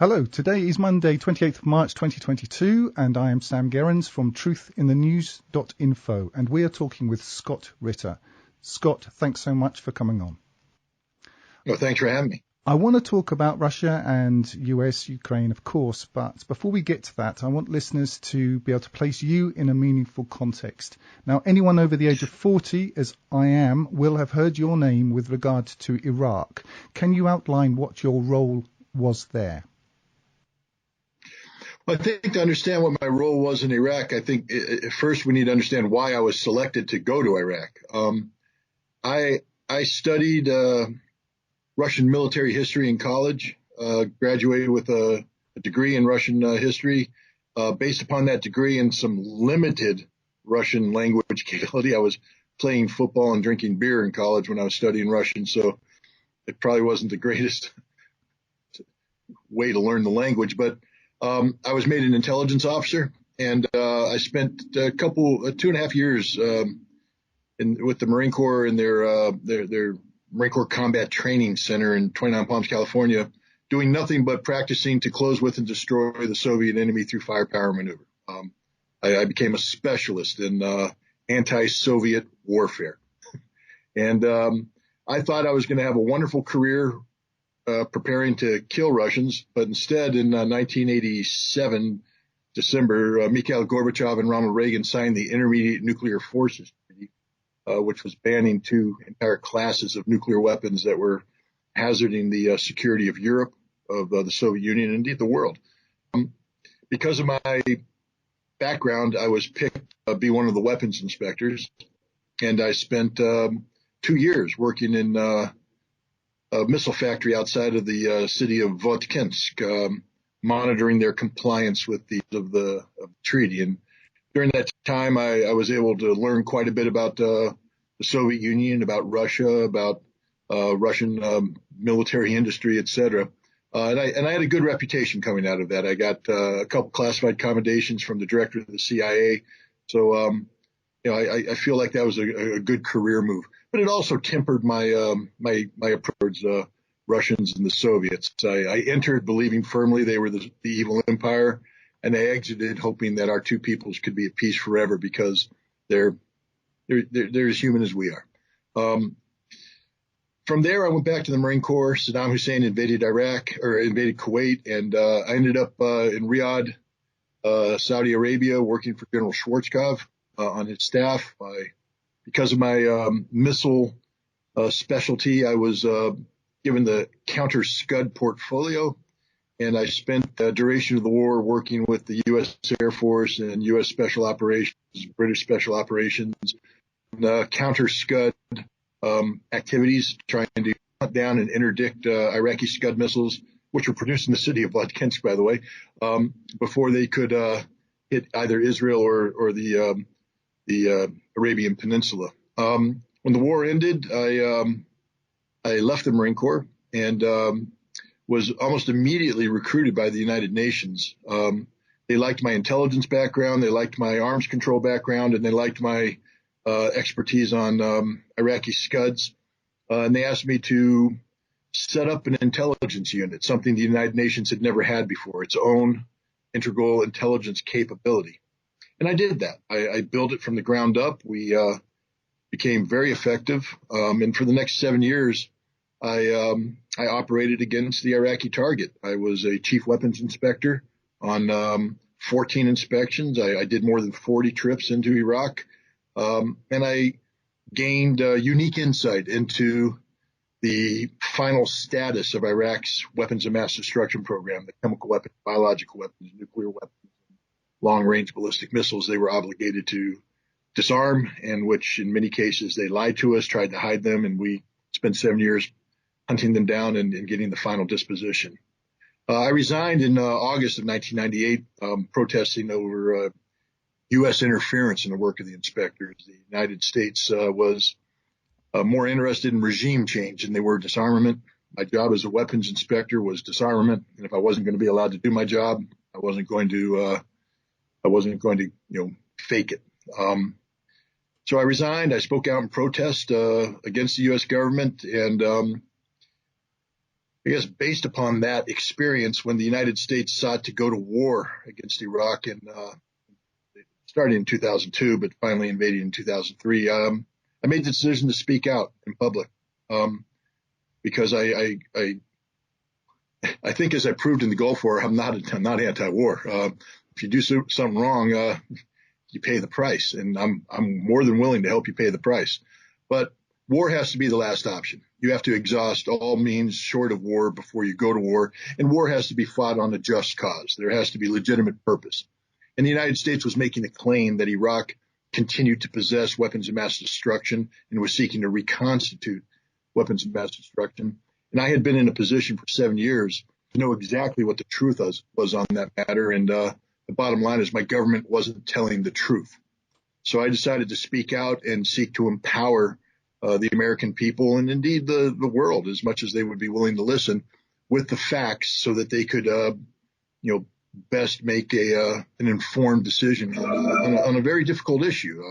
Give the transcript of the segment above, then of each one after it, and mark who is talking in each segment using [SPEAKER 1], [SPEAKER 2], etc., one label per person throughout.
[SPEAKER 1] Hello, today is Monday, 28th of March 2022, and I am Sam Gerrans from truthinthenews.info, and we are talking with Scott Ritter. Scott, thanks so much for coming on.
[SPEAKER 2] Well, thanks for having me.
[SPEAKER 1] I want to talk about Russia and US, Ukraine, of course, but before we get to that, I want listeners to be able to place you in a meaningful context. Now, anyone over the age of 40, as I am, will have heard your name with regard to Iraq. Can you outline what your role was there?
[SPEAKER 2] Well, I think to understand what my role was in Iraq, I think first we need to understand why I was selected to go to Iraq. I studied Russian military history in college, graduated with a degree in Russian history. Based upon that degree and some limited Russian language capability, I was playing football and drinking beer in college when I was studying Russian, so it probably wasn't the greatest way to learn the language, but I was made an intelligence officer, and I spent 2.5 years with the Marine Corps in their Marine Corps Combat Training Center in 29 Palms, California, doing nothing but practicing to close with and destroy the Soviet enemy through firepower maneuver. I became a specialist in anti-Soviet warfare, and I thought I was going to have a wonderful career preparing to kill Russians, but instead in 1987, December, Mikhail Gorbachev and Ronald Reagan signed the Intermediate Nuclear Forces Treaty, which was banning two entire classes of nuclear weapons that were hazarding the security of Europe, of the Soviet Union, and indeed the world. Because of my background, I was picked to be one of the weapons inspectors, and I spent 2 years working in a missile factory outside of the city of Votkhinsk, monitoring their compliance with the treaty. And during that time, I was able to learn quite a bit about the Soviet Union, about Russia, about Russian military industry, et cetera. And I had a good reputation coming out of that. I got a couple classified commendations from the director of the CIA. So, I feel like that was a good career move. But it also tempered my my approach towards Russians and the Soviets. I entered believing firmly they were the evil empire, and I exited hoping that our two peoples could be at peace forever because they're as human as we are. From there, I went back to the Marine Corps. Saddam Hussein invaded Kuwait, and I ended up in Riyadh, Saudi Arabia, working for General Schwarzkopf on his staff. Because of my missile specialty, I was given the counter Scud portfolio, and I spent the duration of the war working with the U.S. Air Force and U.S. Special Operations, British Special Operations, counter Scud activities, trying to hunt down and interdict Iraqi Scud missiles, which were produced in the city of Votkhinsk, by the way, before they could hit either Israel or the Arabian Peninsula. When the war ended, I left the Marine Corps and was almost immediately recruited by the United Nations. They liked my intelligence background, they liked my arms control background, and they liked my expertise on Iraqi Scuds. And they asked me to set up an intelligence unit, something the United Nations had never had before, its own integral intelligence capability. And I did that. I built it from the ground up. We became very effective. And for the next 7 years, I operated against the Iraqi target. I was a chief weapons inspector on 14 inspections. I did more than 40 trips into Iraq. And I gained unique insight into the final status of Iraq's weapons of mass destruction program, the chemical weapons, biological weapons, nuclear weapons, long-range ballistic missiles they were obligated to disarm, and which in many cases they lied to us, tried to hide them, and we spent 7 years hunting them down and getting the final disposition. I resigned in August of 1998, protesting over U.S. interference in the work of the inspectors. The United States was more interested in regime change than they were disarmament. My job as a weapons inspector was disarmament, and if I wasn't going to be allowed to do my job, I wasn't going to fake it. So I resigned. I spoke out in protest against the U.S. government, and I guess based upon that experience, when the United States sought to go to war against Iraq, and it started in 2002, but finally invaded in 2003, I made the decision to speak out in public, because I think, as I proved in the Gulf War, I'm not anti-war. If you do something wrong, you pay the price, and I'm more than willing to help you pay the price. But war has to be the last option. You have to exhaust all means short of war before you go to war, and war has to be fought on a just cause. There has to be legitimate purpose. And the United States was making a claim that Iraq continued to possess weapons of mass destruction and was seeking to reconstitute weapons of mass destruction. And I had been in a position for 7 years to know exactly what the truth was on that matter. And the bottom line is my government wasn't telling the truth. So I decided to speak out and seek to empower the American people, and indeed the world, as much as they would be willing to listen, with the facts, so that they could, best make an informed decision on a very difficult issue.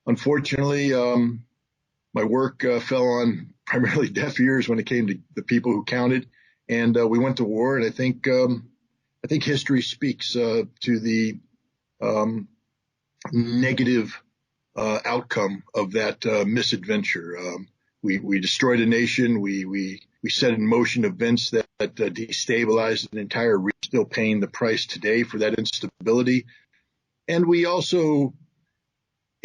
[SPEAKER 2] Unfortunately, my work fell on primarily deaf ears when it came to the people who counted, and we went to war. And I think history speaks to the negative outcome of that misadventure. We destroyed a nation. We set in motion events that destabilized an entire region, still paying the price today for that instability. And we also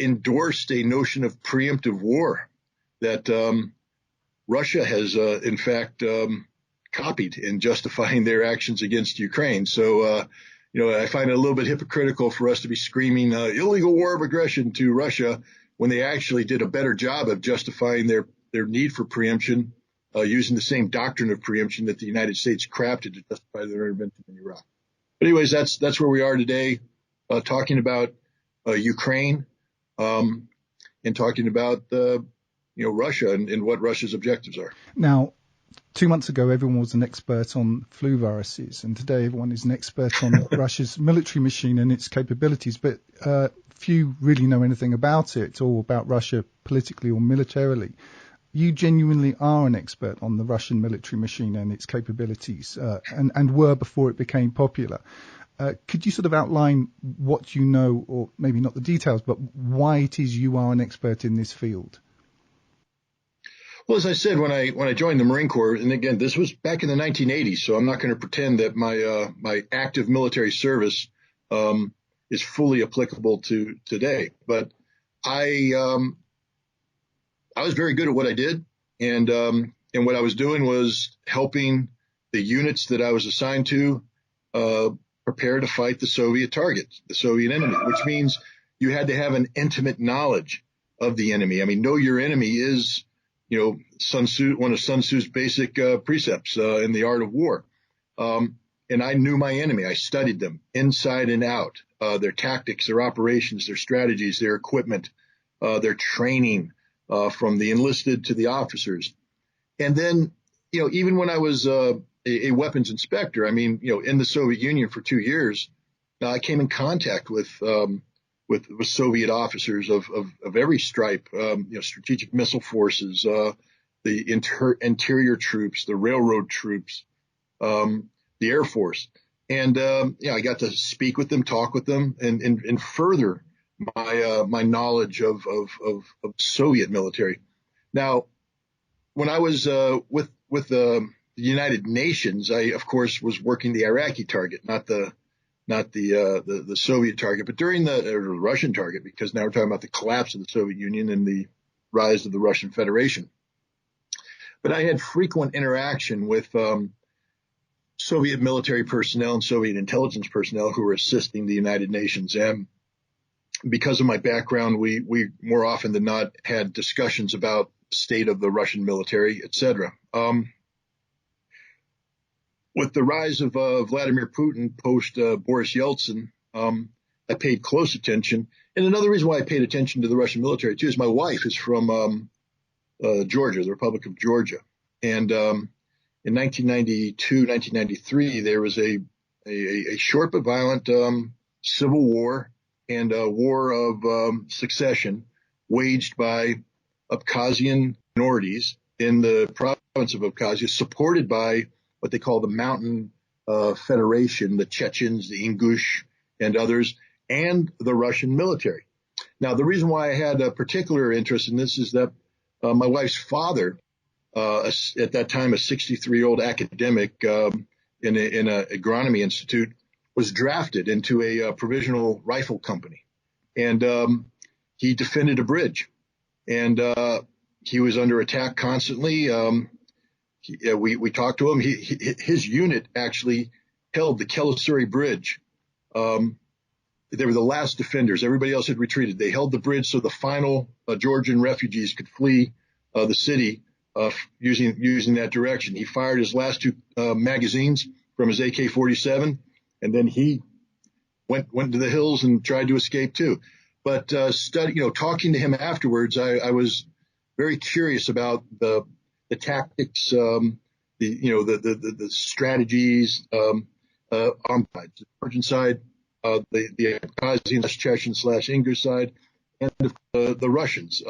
[SPEAKER 2] endorsed a notion of preemptive war that Russia has, in fact, copied in justifying their actions against Ukraine. So, I find it a little bit hypocritical for us to be screaming illegal war of aggression to Russia when they actually did a better job of justifying their need for preemption, using the same doctrine of preemption that the United States crafted to justify their intervention in Iraq. But anyways, that's where we are today, talking about Ukraine, and talking about Russia and what Russia's objectives are.
[SPEAKER 1] Now, 2 months ago, everyone was an expert on flu viruses, and today everyone is an expert on Russia's military machine and its capabilities, but few really know anything about it or about Russia politically or militarily. You genuinely are an expert on the Russian military machine and its capabilities, and were before it became popular. Could you sort of outline what you know, or maybe not the details, but why it is you are an expert in this field?
[SPEAKER 2] Well, as I said, when I joined the Marine Corps, and again, this was back in the 1980s, so I'm not going to pretend that my active military service is fully applicable to today. But I was very good at what I did, and what I was doing was helping the units that I was assigned to prepare to fight the Soviet target, the Soviet enemy, which means you had to have an intimate knowledge of the enemy. I mean, know your enemy is, Sun Tzu, one of Sun Tzu's basic precepts in the art of war. And I knew my enemy. I studied them inside and out, their tactics, their operations, their strategies, their equipment, their training, from the enlisted to the officers. And then, even when I was a weapons inspector, I mean, in the Soviet Union for 2 years, I came in contact with Soviet officers of every stripe, strategic missile forces, the interior troops, the railroad troops, the Air Force. And, I got to speak with them, talk with them, and further my knowledge of Soviet military. Now, when I was with the United Nations, I, of course, was working the Iraqi target, not the Soviet target, but during the Russian target, because now we're talking about the collapse of the Soviet Union and the rise of the Russian Federation. But I had frequent interaction with Soviet military personnel and Soviet intelligence personnel who were assisting the United Nations. And because of my background, we more often than not had discussions about the state of the Russian military, etc. With the rise of Vladimir Putin post Boris Yeltsin, I paid close attention. And another reason why I paid attention to the Russian military, too, is my wife is from Georgia, the Republic of Georgia. And in 1992, 1993, there was a short but violent civil war and a war of succession waged by Abkhazian minorities in the province of Abkhazia, supported by what they call the Mountain Federation, the Chechens, the Ingush, and others, and the Russian military. Now, the reason why I had a particular interest in this is that my wife's father, at that time a 63-year-old academic in an agronomy institute, was drafted into a provisional rifle company, and he defended a bridge, and he was under attack constantly. We talked to him. His unit actually held the Kelisuri Bridge. They were the last defenders. Everybody else had retreated. They held the bridge so the final Georgian refugees could flee the city using that direction. He fired his last two magazines from his AK-47, and then he went into the hills and tried to escape too. But talking to him afterwards, I was very curious about the tactics, the strategies on the Georgian side, the Abkhazian Chechen /Ingush side, and the Russians.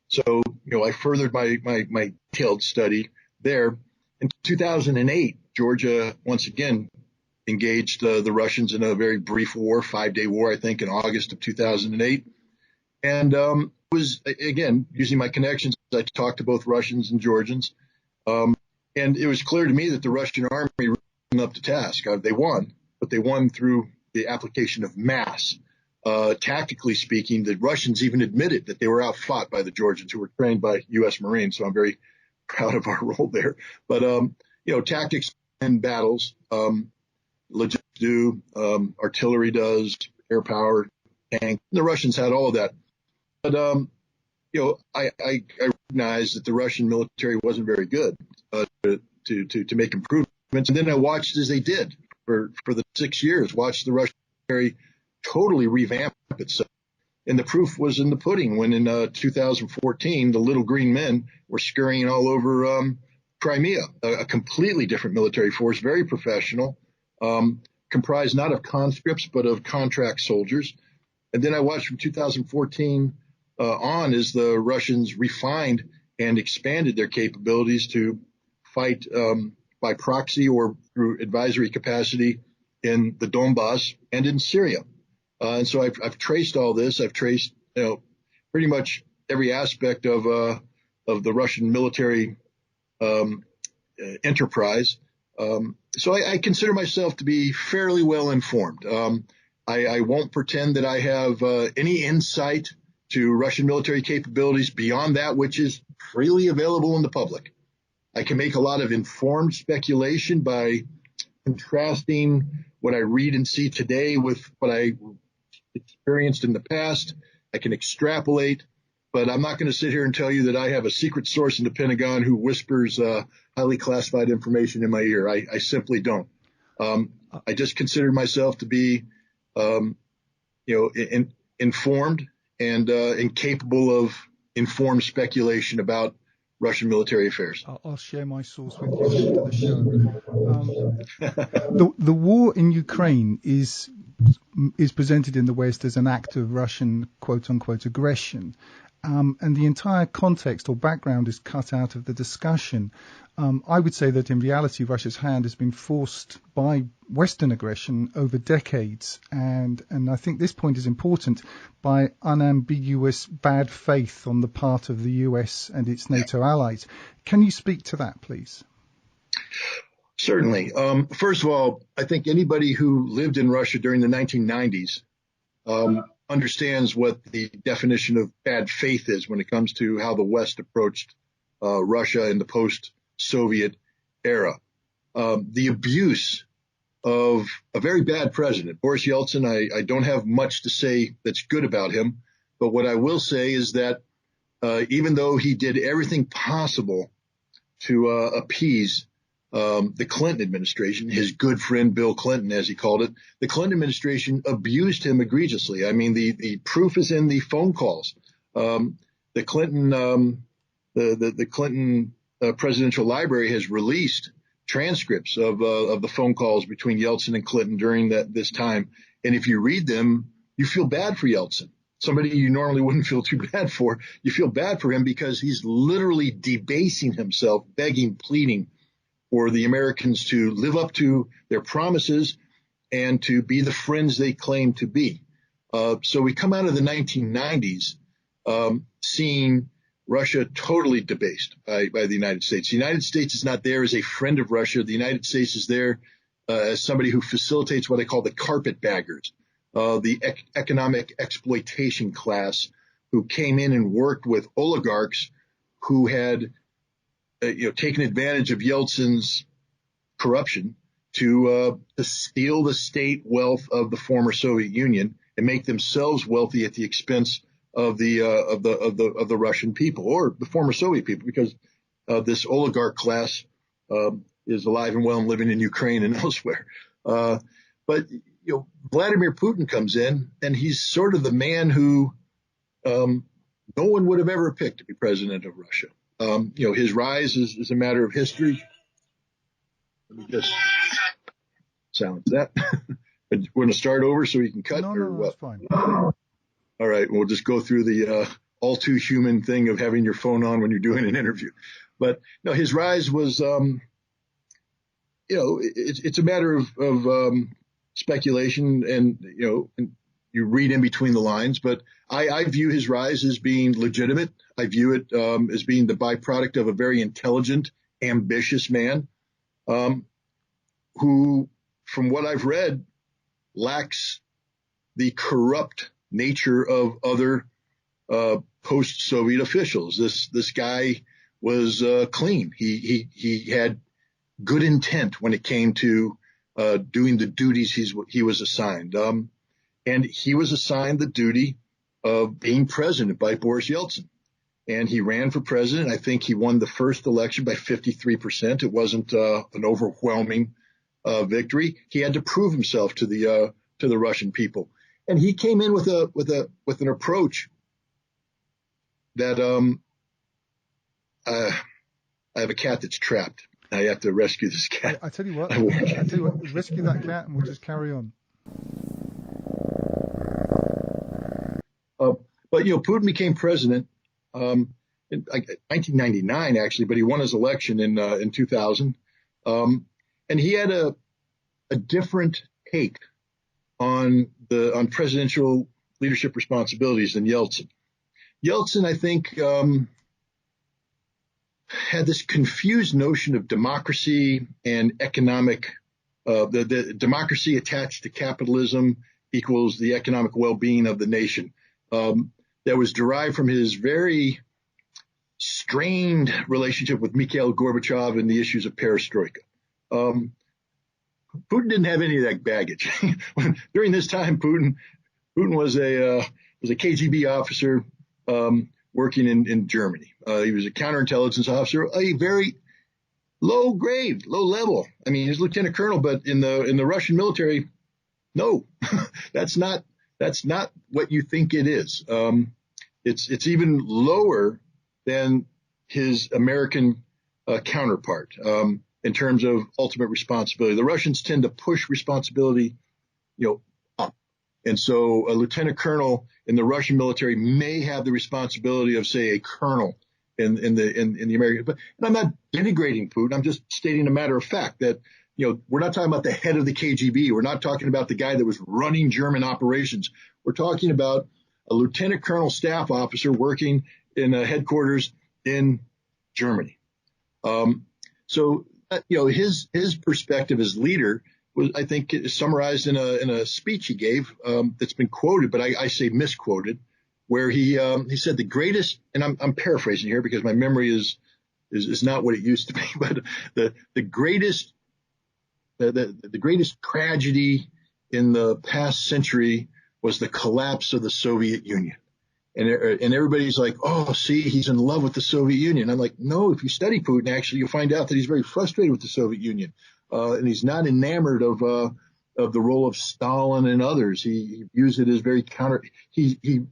[SPEAKER 2] So I furthered my detailed study there. In 2008, Georgia once again engaged the Russians in a very brief war, 5-day war, I think, in August of 2008. And was, again, using my connections, I talked to both Russians and Georgians. And it was clear to me that the Russian army was up to task. They won, but they won through the application of mass. Tactically speaking, the Russians even admitted that they were outfought by the Georgians, who were trained by U.S. Marines. So I'm very proud of our role there. But, tactics and battles, logistics do, artillery does, air power, tank. The Russians had all of that. But, I recognized that the Russian military wasn't very good to make improvements. And then I watched as they did for the 6 years, watched the Russian military totally revamp itself. And the proof was in the pudding when in 2014, the little green men were scurrying all over Crimea, a completely different military force, very professional, comprised not of conscripts, but of contract soldiers. And then I watched from 2014 on as the Russians refined and expanded their capabilities to fight by proxy or through advisory capacity in the Donbass and in Syria. And so I've traced all this. I've traced, pretty much every aspect of the Russian military enterprise. So I consider myself to be fairly well informed. I won't pretend that I have any insight to Russian military capabilities beyond that which is freely available in the public. I can make a lot of informed speculation by contrasting what I read and see today with what I experienced in the past. I can extrapolate, but I'm not going to sit here and tell you that I have a secret source in the Pentagon who whispers highly classified information in my ear. I simply don't. I just consider myself to be, informed and capable of informed speculation about Russian military affairs.
[SPEAKER 1] I'll share my source with you after the show. The war in Ukraine is presented in the West as an act of Russian quote-unquote aggression. And the entire context or background is cut out of the discussion. I would say that in reality, Russia's hand has been forced by Western aggression over decades. And I think this point is important, by unambiguous bad faith on the part of the US and its NATO allies. Can you speak to that, please?
[SPEAKER 2] Certainly. First of all, I think anybody who lived in Russia during the 1990s understands what the definition of bad faith is when it comes to how the West approached Russia in the post-Soviet era. The abuse of a very bad president, Boris Yeltsin. I don't have much to say that's good about him, but what I will say is that even though he did everything possible to appease the Clinton administration, his good friend Bill Clinton, as he called it, the Clinton administration abused him egregiously. I mean, the proof is in the phone calls. The Clinton presidential library has released transcripts of the phone calls between Yeltsin and Clinton during this time. And if you read them, you feel bad for Yeltsin. somebody you normally wouldn't feel too bad for. You feel bad for him because he's literally debasing himself, begging, pleading for the Americans to live up to their promises and to be the friends they claim to be. So we come out of the 1990s seeing Russia totally debased by the United States. The United States is not there as a friend of Russia. The United States is there as somebody who facilitates what I call the carpetbaggers, the economic exploitation class who came in and worked with oligarchs who had taken advantage of Yeltsin's corruption to steal the state wealth of the former Soviet Union and make themselves wealthy at the expense of the Russian people or the former Soviet people, because this oligarch class is alive and well and living in Ukraine and elsewhere. But Vladimir Putin comes in, and he's sort of the man who no one would have ever picked to be president of Russia. His rise is a matter of history. Let me just silence that. We're going to start over so you can cut.
[SPEAKER 1] No, that's fine.
[SPEAKER 2] All right, we'll just go through the all too human thing of having your phone on when you're doing an interview. But no, his rise was, it's a matter of speculation, and you read in between the lines. But I view his rise as being legitimate. I view it as being the byproduct of a very intelligent, ambitious man who, from what I've read, lacks the corrupt nature of other post-Soviet officials. This guy was clean. He had good intent when it came to doing the duties he was assigned. And he was assigned the duty of being president by Boris Yeltsin. And he ran for president. I think he won the first election by 53%. It wasn't an overwhelming victory. He had to prove himself to the Russian people. And he came in with an approach that I have a cat that's trapped. I have to rescue this cat.
[SPEAKER 1] I tell you what, rescue that cat and we'll just carry on.
[SPEAKER 2] But Putin became president in 1999, actually, but he won his election in 2000, and he had a different take on presidential leadership responsibilities than Yeltsin. Yeltsin, I think, had this confused notion of democracy and economic, the democracy attached to capitalism equals the economic well-being of the nation. That was derived from his very strained relationship with Mikhail Gorbachev and the issues of perestroika. Putin didn't have any of that baggage. During this time, Putin was a KGB officer working in Germany. He was a counterintelligence officer, a very low grade, low level. I mean, he's lieutenant colonel, but in the Russian military, no, that's not what you think it is. It's even lower than his American counterpart in terms of ultimate responsibility. The Russians tend to push responsibility, up, and so a lieutenant colonel in the Russian military may have the responsibility of, say, a colonel in the American. But I'm not denigrating Putin. I'm just stating a matter of fact that we're not talking about the head of the KGB. We're not talking about the guy that was running German operations. We're talking about a lieutenant colonel staff officer working in a headquarters in Germany. So his perspective as leader was, I think, summarized in a speech he gave that's been quoted, but I say misquoted, where he said the greatest, and I'm paraphrasing here because my memory is not what it used to be, but the greatest tragedy in the past century was the collapse of the Soviet Union. And everybody's like, oh, see, he's in love with the Soviet Union. I'm like, no, if you study Putin, actually, you'll find out that he's very frustrated with the Soviet Union. And he's not enamored of the role of Stalin and others. He views it as very he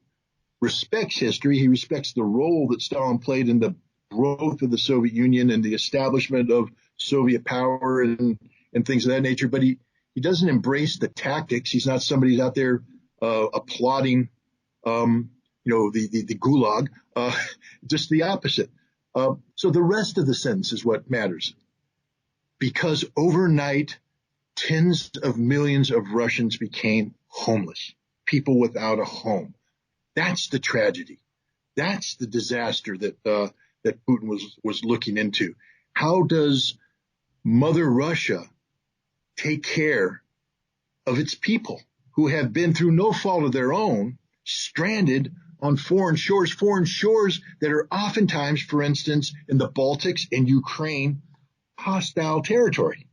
[SPEAKER 2] respects history. He respects the role that Stalin played in the growth of the Soviet Union and the establishment of Soviet power and things of that nature. But he doesn't embrace the tactics. He's not somebody who's out there applauding the gulag, just the opposite. So the rest of the sentence is what matters. Because overnight, tens of millions of Russians became homeless, people without a home. That's the tragedy. That's the disaster that Putin was looking into. How does Mother Russia take care of its people who have been, through no fault of their own, stranded on foreign shores that are oftentimes, for instance, in the Baltics and Ukraine, hostile territory?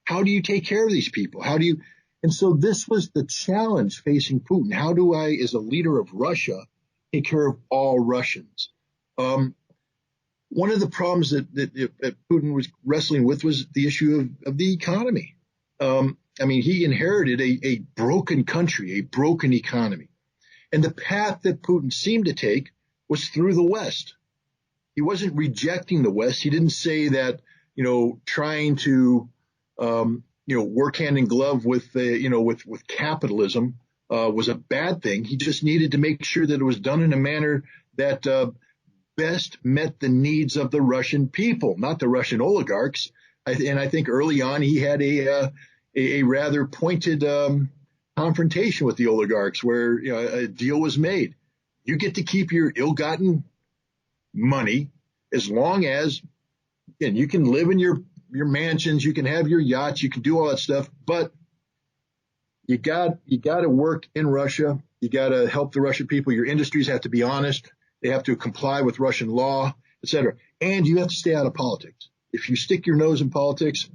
[SPEAKER 2] How do you take care of these people? And so this was the challenge facing Putin. How do I, as a leader of Russia, take care of all Russians? One of the problems that Putin was wrestling with was the issue of the economy. He inherited a broken country, a broken economy. And the path that Putin seemed to take was through the West. He wasn't rejecting the West. He didn't say that, trying to, work hand in glove with capitalism was a bad thing. He just needed to make sure that it was done in a manner that best met the needs of the Russian people, not the Russian oligarchs. And I think early on he had a rather pointed confrontation with the oligarchs where a deal was made. You get to keep your ill-gotten money as long as, again, you can live in your mansions, you can have your yachts, you can do all that stuff, but you got to work in Russia. You got to help the Russian people. Your industries have to be honest. They have to comply with Russian law, etc. And you have to stay out of politics. If you stick your nose in politics,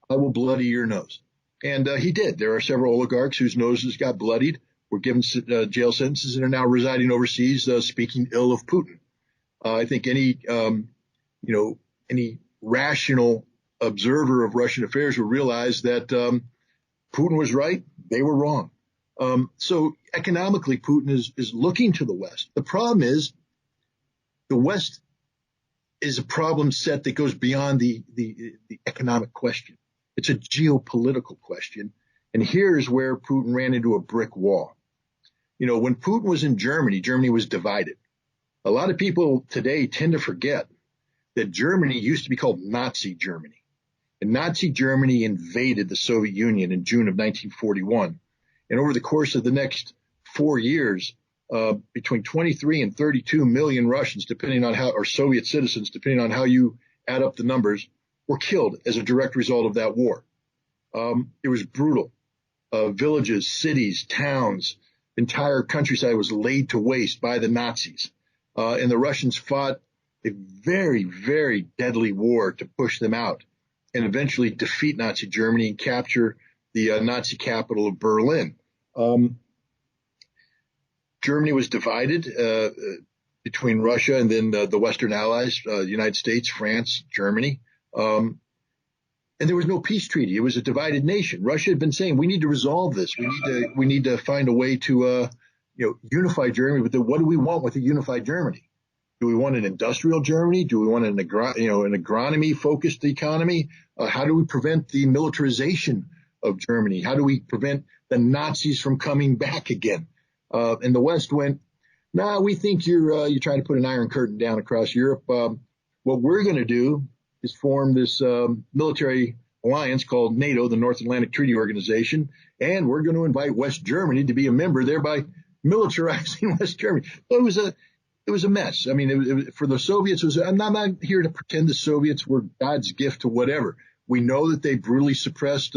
[SPEAKER 2] I will bloody your nose. And he did. There are several oligarchs whose noses got bloodied, were given jail sentences, and are now residing overseas, speaking ill of Putin. I think any rational observer of Russian affairs will realize that Putin was right, they were wrong. So economically, Putin is looking to the West. The problem is the West is a problem set that goes beyond the economic question. It's a geopolitical question. And here's where Putin ran into a brick wall. When Putin was in Germany, Germany was divided. A lot of people today tend to forget that Germany used to be called Nazi Germany. And Nazi Germany invaded the Soviet Union in June of 1941. And over the course of the next 4 years, between 23 and 32 million Russians, or Soviet citizens, depending on how you add up the numbers, were killed as a direct result of that war. It was brutal. Villages, cities, towns, entire countryside was laid to waste by the Nazis. And the Russians fought a very, very deadly war to push them out and eventually defeat Nazi Germany and capture the Nazi capital of Berlin. Germany was divided between Russia and then the Western Allies, the United States, France, Germany. And there was no peace treaty. It was a divided nation. Russia had been saying, we need to resolve this. We need to find a way to unify Germany. But what do we want with a unified Germany? Do we want an industrial Germany? Do we want an agronomy-focused economy? How do we prevent the militarization of Germany? How do we prevent the Nazis from coming back again? And the West went, nah, we think you're trying to put an iron curtain down across Europe. What we're going to do is form this military alliance called NATO, the North Atlantic Treaty Organization, and we're going to invite West Germany to be a member, thereby militarizing West Germany. So it was a mess. I mean, for the Soviets, I'm not here to pretend the Soviets were God's gift to whatever. We know that they brutally suppressed,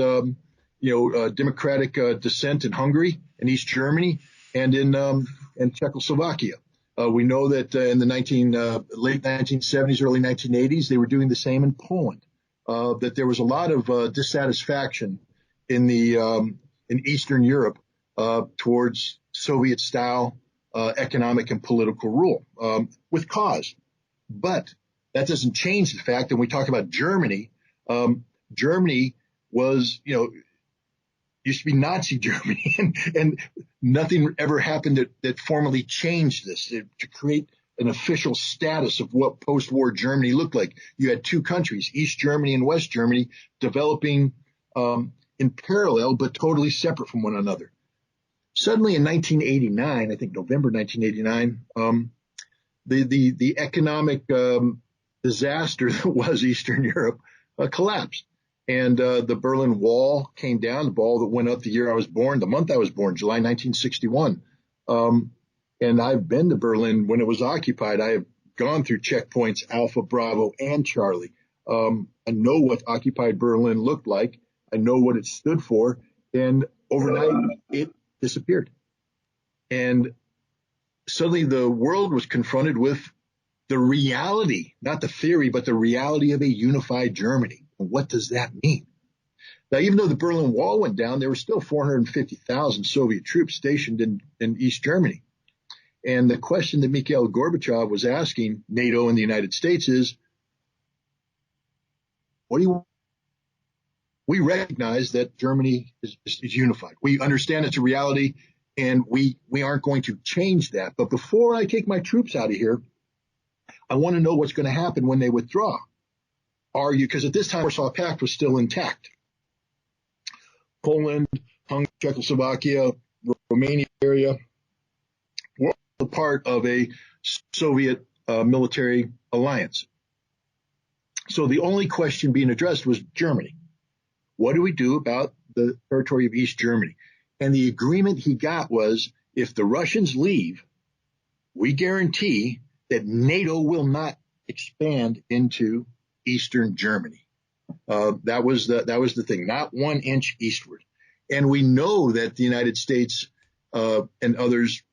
[SPEAKER 2] democratic dissent in Hungary and East Germany and in Czechoslovakia. We know that in the late 1970s, early 1980s, they were doing the same in Poland. That there was a lot of dissatisfaction in Eastern Europe towards Soviet-style economic and political rule, with cause. But that doesn't change the fact that when we talk about Germany, Germany was, used to be Nazi Germany, and nothing ever happened that formally changed this to create an official status of what post-war Germany looked like. You had two countries, East Germany and West Germany, developing in parallel but totally separate from one another. Suddenly in 1989, I think November 1989, the economic disaster that was Eastern Europe collapsed. And the Berlin Wall came down, the wall that went up the year I was born, the month I was born, July 1961. And I've been to Berlin when it was occupied. I have gone through checkpoints Alpha, Bravo, and Charlie. I know what occupied Berlin looked like. I know what it stood for. And overnight, it disappeared. And suddenly the world was confronted with the reality, not the theory, but the reality of a unified Germany. And what does that mean? Now, even though the Berlin Wall went down, there were still 450,000 Soviet troops stationed in East Germany. And the question that Mikhail Gorbachev was asking NATO and the United States is, what do you want? We recognize that Germany is unified. We understand it's a reality, and we aren't going to change that. But before I take my troops out of here, I want to know what's going to happen when they withdraw. Because at this time, the Warsaw Pact was still intact. Poland, Hungary, Czechoslovakia, Romania area were all part of a Soviet military alliance. So the only question being addressed was Germany. What do we do about the territory of East Germany? And the agreement he got was, if the Russians leave, we guarantee that NATO will not expand into Eastern Germany. That was the thing, not 1 inch eastward. And we know that the United States and others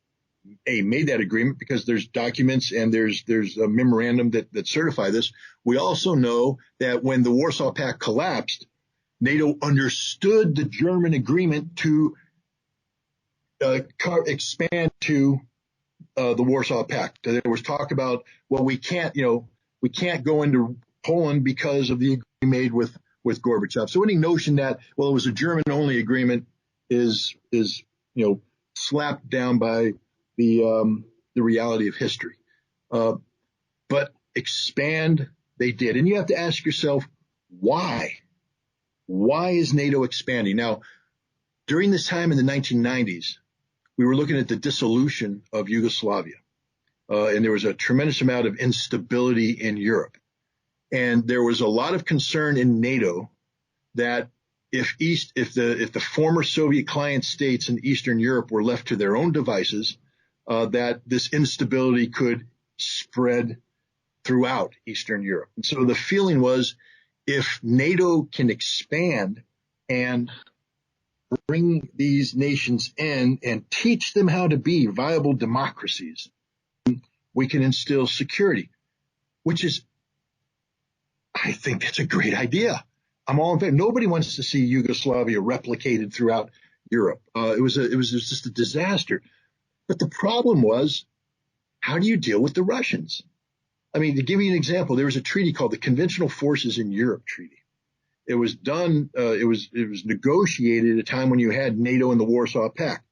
[SPEAKER 2] made that agreement because there's documents and there's a memorandum that certify this. We also know that when the Warsaw Pact collapsed, NATO understood the German agreement to expand to the Warsaw Pact. There was talk about, well, we can't go into Poland because of the agreement made with Gorbachev. So any notion that, well, it was a German-only agreement is slapped down by the reality of history. But expand they did. And you have to ask yourself, why? Why is NATO expanding? Now, during this time in the 1990s, we were looking at the dissolution of Yugoslavia. And there was a tremendous amount of instability in Europe. And there was a lot of concern in NATO that if the former Soviet client states in Eastern Europe were left to their own devices, that this instability could spread throughout Eastern Europe. And so the feeling was, if NATO can expand and bring these nations in and teach them how to be viable democracies, we can instill security, which is, I think that's a great idea. I'm all in favor. Nobody wants to see Yugoslavia replicated throughout Europe. It was just a disaster. But the problem was, how do you deal with the Russians? I mean, to give you an example, there was a treaty called the Conventional Forces in Europe Treaty. It was done, it was negotiated at a time when you had NATO and the Warsaw Pact.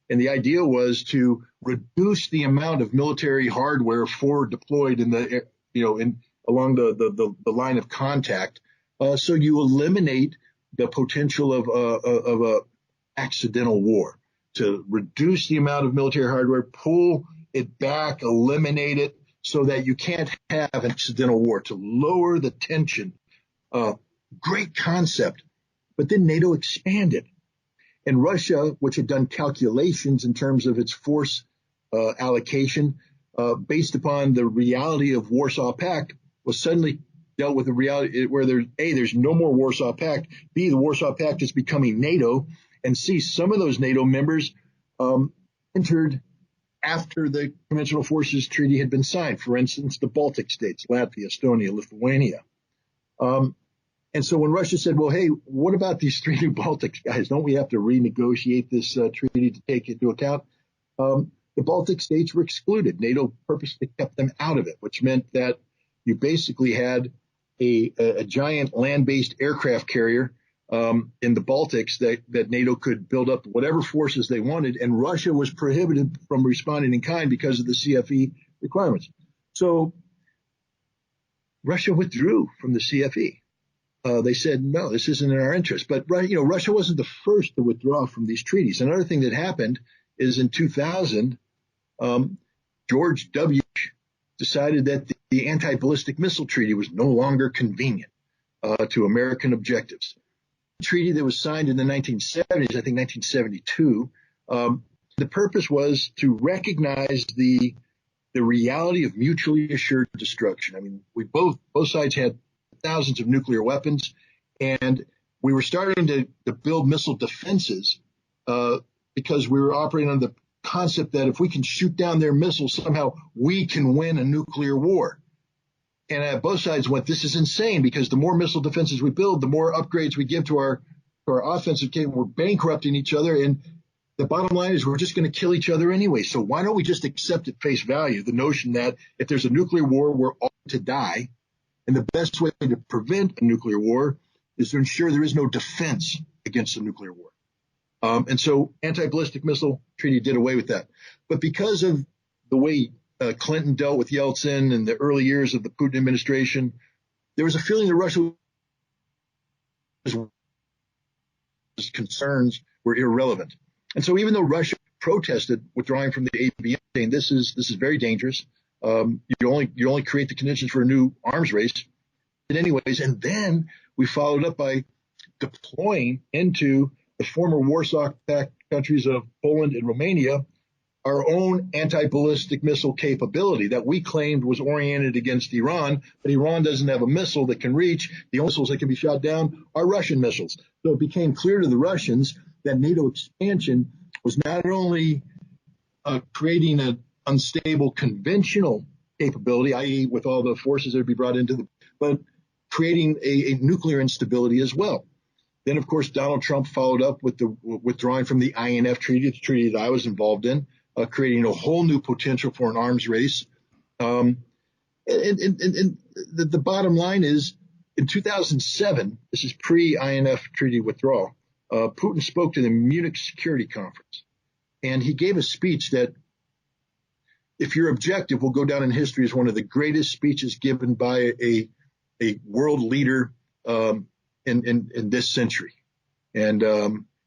[SPEAKER 2] And the idea was to reduce the amount of military hardware forward deployed in the, along the line of contact. So you eliminate the potential of a accidental war, to reduce the amount of military hardware, pull it back, eliminate it, so that you can't have an accidental war, to lower the tension. Great concept. But then NATO expanded. And Russia, which had done calculations in terms of its force allocation based upon the reality of Warsaw Pact, was suddenly dealt with a reality where there's no more Warsaw Pact, B, the Warsaw Pact is becoming NATO, and C, some of those NATO members entered after the Conventional Forces Treaty had been signed. For instance, the Baltic states, Latvia, Estonia, Lithuania. And so when Russia said, well, hey, what about these 3 new Baltic guys? Don't we have to renegotiate this treaty to take into account? The Baltic states were excluded. NATO purposely kept them out of it, which meant that you basically had a giant land-based aircraft carrier in the Baltics that NATO could build up whatever forces they wanted, and Russia was prohibited from responding in kind because of the CFE requirements. So Russia withdrew from the CFE. they said, no, this isn't in our interest. But, Russia wasn't the first to withdraw from these treaties. Another thing that happened is in 2000, George W. decided that the anti-ballistic missile treaty was no longer convenient to American objectives. The treaty that was signed in the 1970s, I think 1972, the purpose was to recognize the reality of mutually assured destruction. I mean, both sides had thousands of nuclear weapons, and we were starting to build missile defenses because we were operating on the concept that if we can shoot down their missiles, somehow we can win a nuclear war. And both sides went, this is insane, because the more missile defenses we build, the more upgrades we give to our offensive game. We're bankrupting each other, and the bottom line is we're just going to kill each other anyway. So why don't we just accept at face value the notion that if there's a nuclear war, we're all to die, and the best way to prevent a nuclear war is to ensure there is no defense against a nuclear war. And so anti-ballistic missile treaty did away with that. But because of the way Clinton dealt with Yeltsin in the early years of the Putin administration, there was a feeling that Russia's concerns were irrelevant. And so even though Russia protested withdrawing from the ABM, saying this is very dangerous, you only create the conditions for a new arms race, in anyways. And then we followed up by deploying into the former Warsaw Pact countries of Poland and Romania our own anti-ballistic missile capability that we claimed was oriented against Iran, but Iran doesn't have a missile that can reach. The only missiles that can be shot down are Russian missiles. So it became clear to the Russians that NATO expansion was not only creating an unstable conventional capability, i.e. with all the forces that would be brought into but creating a nuclear instability as well. Then, of course, Donald Trump followed up with the withdrawing from the INF treaty, the treaty that I was involved in, creating a whole new potential for an arms race. And the bottom line is, in 2007, this is pre-INF treaty withdrawal, Putin spoke to the Munich Security Conference, and he gave a speech that, if you're objective, will go down in history as one of the greatest speeches given by a world leader in this century. And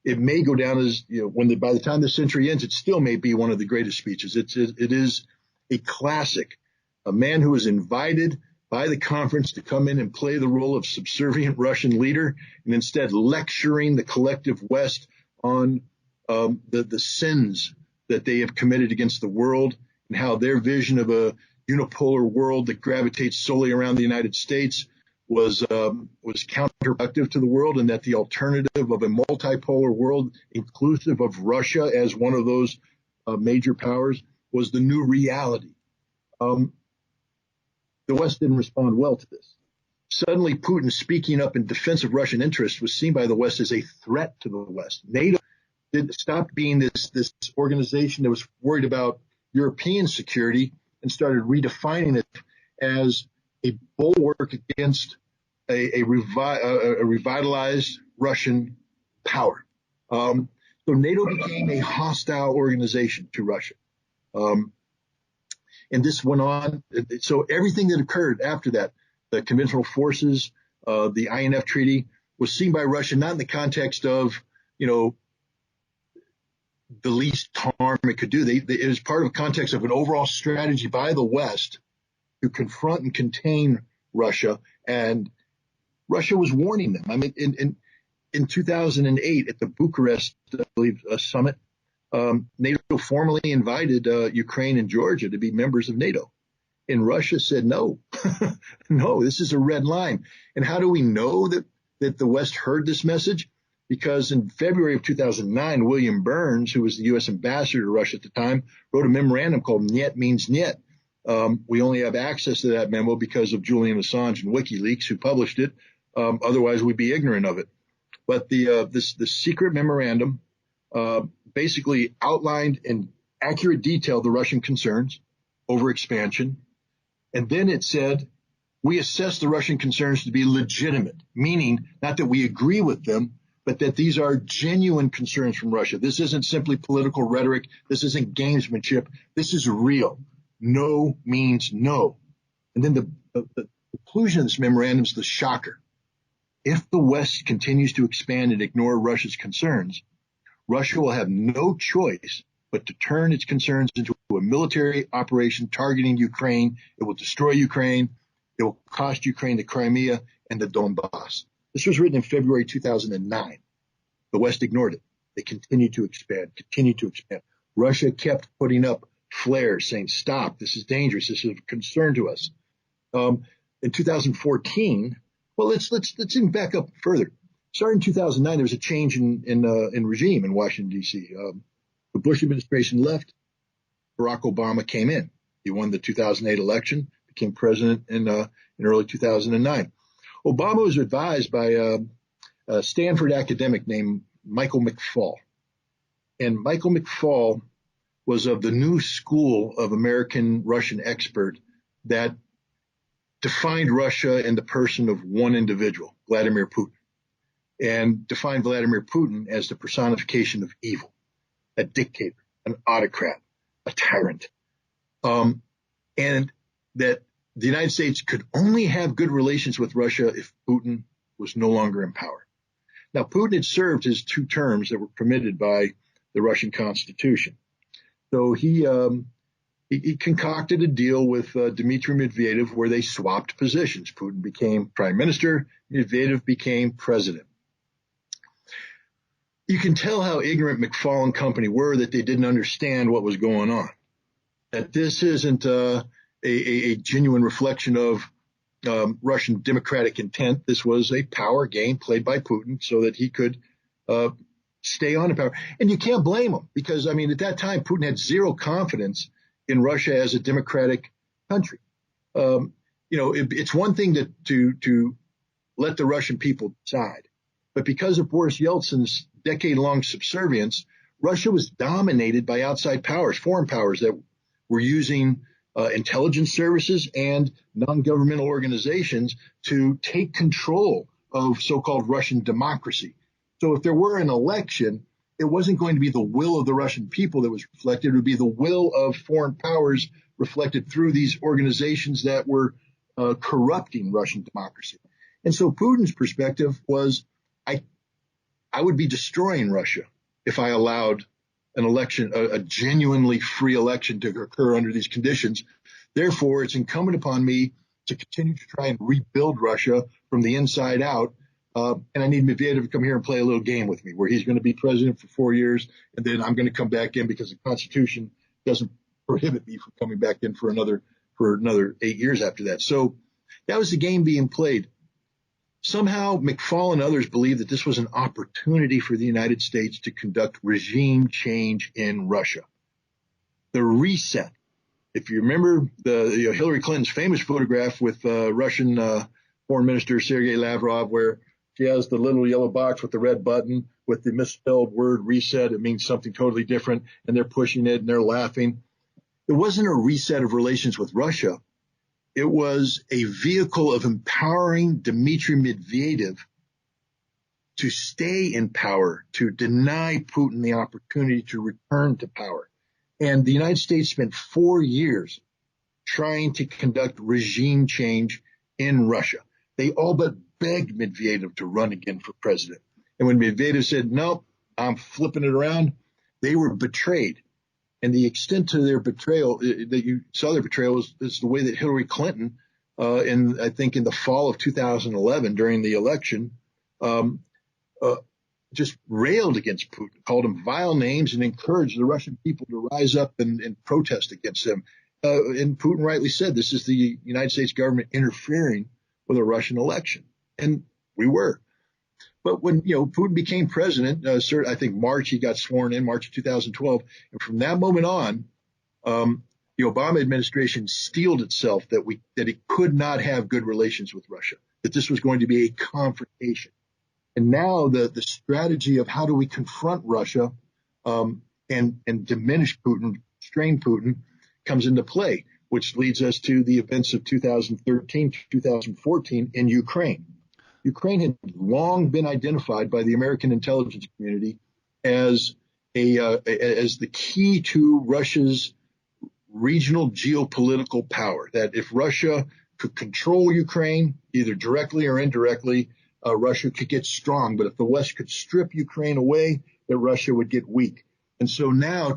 [SPEAKER 2] it may go down as, by the time the century ends, it still may be one of the greatest speeches. It is a classic. A man who was invited by the conference to come in and play the role of subservient Russian leader, and instead lecturing the collective West on the sins that they have committed against the world, and how their vision of a unipolar world that gravitates solely around the United States was counterproductive to the world, and that the alternative of a multipolar world, inclusive of Russia as one of those major powers, was the new reality. The West didn't respond well to this. Suddenly, Putin speaking up in defense of Russian interests was seen by the West as a threat to the West. NATO stopped being this organization that was worried about European security and started redefining it as a bulwark against a revitalized Russian power. So NATO became a hostile organization to Russia. And this went on. So everything that occurred after that, the conventional forces, the INF treaty, was seen by Russia not in the context of, the least harm it could do. It was part of a context of an overall strategy by the West to confront and contain Russia. And Russia was warning them. I mean, in 2008 at the Bucharest, I believe, summit, NATO formally invited Ukraine and Georgia to be members of NATO. And Russia said, no, no, this is a red line. And how do we know that the West heard this message? Because in February of 2009, William Burns, who was the U.S. ambassador to Russia at the time, wrote a memorandum called Niet Means Niet. We only have access to that memo because of Julian Assange and WikiLeaks, who published it. Otherwise, we'd be ignorant of it. But the secret memorandum basically outlined in accurate detail the Russian concerns over expansion. And then it said, we assess the Russian concerns to be legitimate, meaning not that we agree with them, but that these are genuine concerns from Russia. This isn't simply political rhetoric. This isn't gamesmanship. This is real. No means no. And then the conclusion of this memorandum is the shocker. if the West continues to expand and ignore Russia's concerns, Russia will have no choice but to turn its concerns into a military operation targeting Ukraine. It will destroy Ukraine. It will cost Ukraine the Crimea and the Donbass. This was written in February 2009. The West ignored it. They continued to expand. Russia kept putting up flares saying, stop, this is dangerous. This is of concern to us. In 2014, well, let's even back up further. Starting in 2009, there was a change in regime in Washington, D.C. The Bush administration left. Barack Obama came in. He won the 2008 election, became president in early 2009. Obama was advised by a Stanford academic named Michael McFaul. And Michael McFaul was of the new school of American Russian expert that defined Russia in the person of one individual, Vladimir Putin, and defined Vladimir Putin as the personification of evil, a dictator, an autocrat, a tyrant, and that the United States could only have good relations with Russia if Putin was no longer in power. Now, Putin had served his 2 terms that were permitted by the Russian Constitution. So he concocted a deal with Dmitry Medvedev where they swapped positions. Putin became prime minister, Medvedev became president. You can tell how ignorant McFaul and company were, that they didn't understand what was going on, that this isn't a genuine reflection of Russian democratic intent. This was a power game played by Putin so that he could stay on in power. And you can't blame him because, I mean, at that time, Putin had zero confidence in Russia as a democratic country. It's one thing to let the Russian people decide. But because of Boris Yeltsin's decade-long subservience, Russia was dominated by outside powers, foreign powers that were using intelligence services and non-governmental organizations to take control of so-called Russian democracy. So if there were an election, it wasn't going to be the will of the Russian people that was reflected. It would be the will of foreign powers reflected through these organizations that were corrupting Russian democracy. And so Putin's perspective was, I would be destroying Russia if I allowed an election, a genuinely free election to occur under these conditions. Therefore, it's incumbent upon me to continue to try and rebuild Russia from the inside out. And I need Medvedev to come here and play a little game with me where he's going to be president for 4 years. And then I'm going to come back in because the Constitution doesn't prohibit me from coming back in for another 8 years after that. So that was the game being played. Somehow McFaul and others believed that this was an opportunity for the United States to conduct regime change in Russia. The reset. If you remember Hillary Clinton's famous photograph with Russian Foreign Minister Sergei Lavrov, where she has the little yellow box with the red button with the misspelled word reset. It means something totally different, and they're pushing it and they're laughing. It wasn't a reset of relations with Russia. It was a vehicle of empowering Dmitry Medvedev to stay in power, to deny Putin the opportunity to return to power. And the United States spent 4 years trying to conduct regime change in Russia. They all but begged Medvedev to run again for president. And when Medvedev said, no, I'm flipping it around, they were betrayed. And the extent to their betrayal, that you saw their betrayal, is the way that Hillary Clinton, I think in the fall of 2011 during the election, just railed against Putin, called him vile names, and encouraged the Russian people to rise up and protest against him. And Putin rightly said, this is the United States government interfering with a Russian election. And we were. But when, Putin became president, I think March, he got sworn in, March of 2012. And from that moment on, the Obama administration steeled itself that it could not have good relations with Russia, that this was going to be a confrontation. And now the strategy of how do we confront Russia and diminish Putin, strain Putin, comes into play, which leads us to the events of 2013, 2014 in Ukraine. Ukraine had long been identified by the American intelligence community as the key to Russia's regional geopolitical power, that if Russia could control Ukraine, either directly or indirectly, Russia could get strong, but if the West could strip Ukraine away, that Russia would get weak. And so now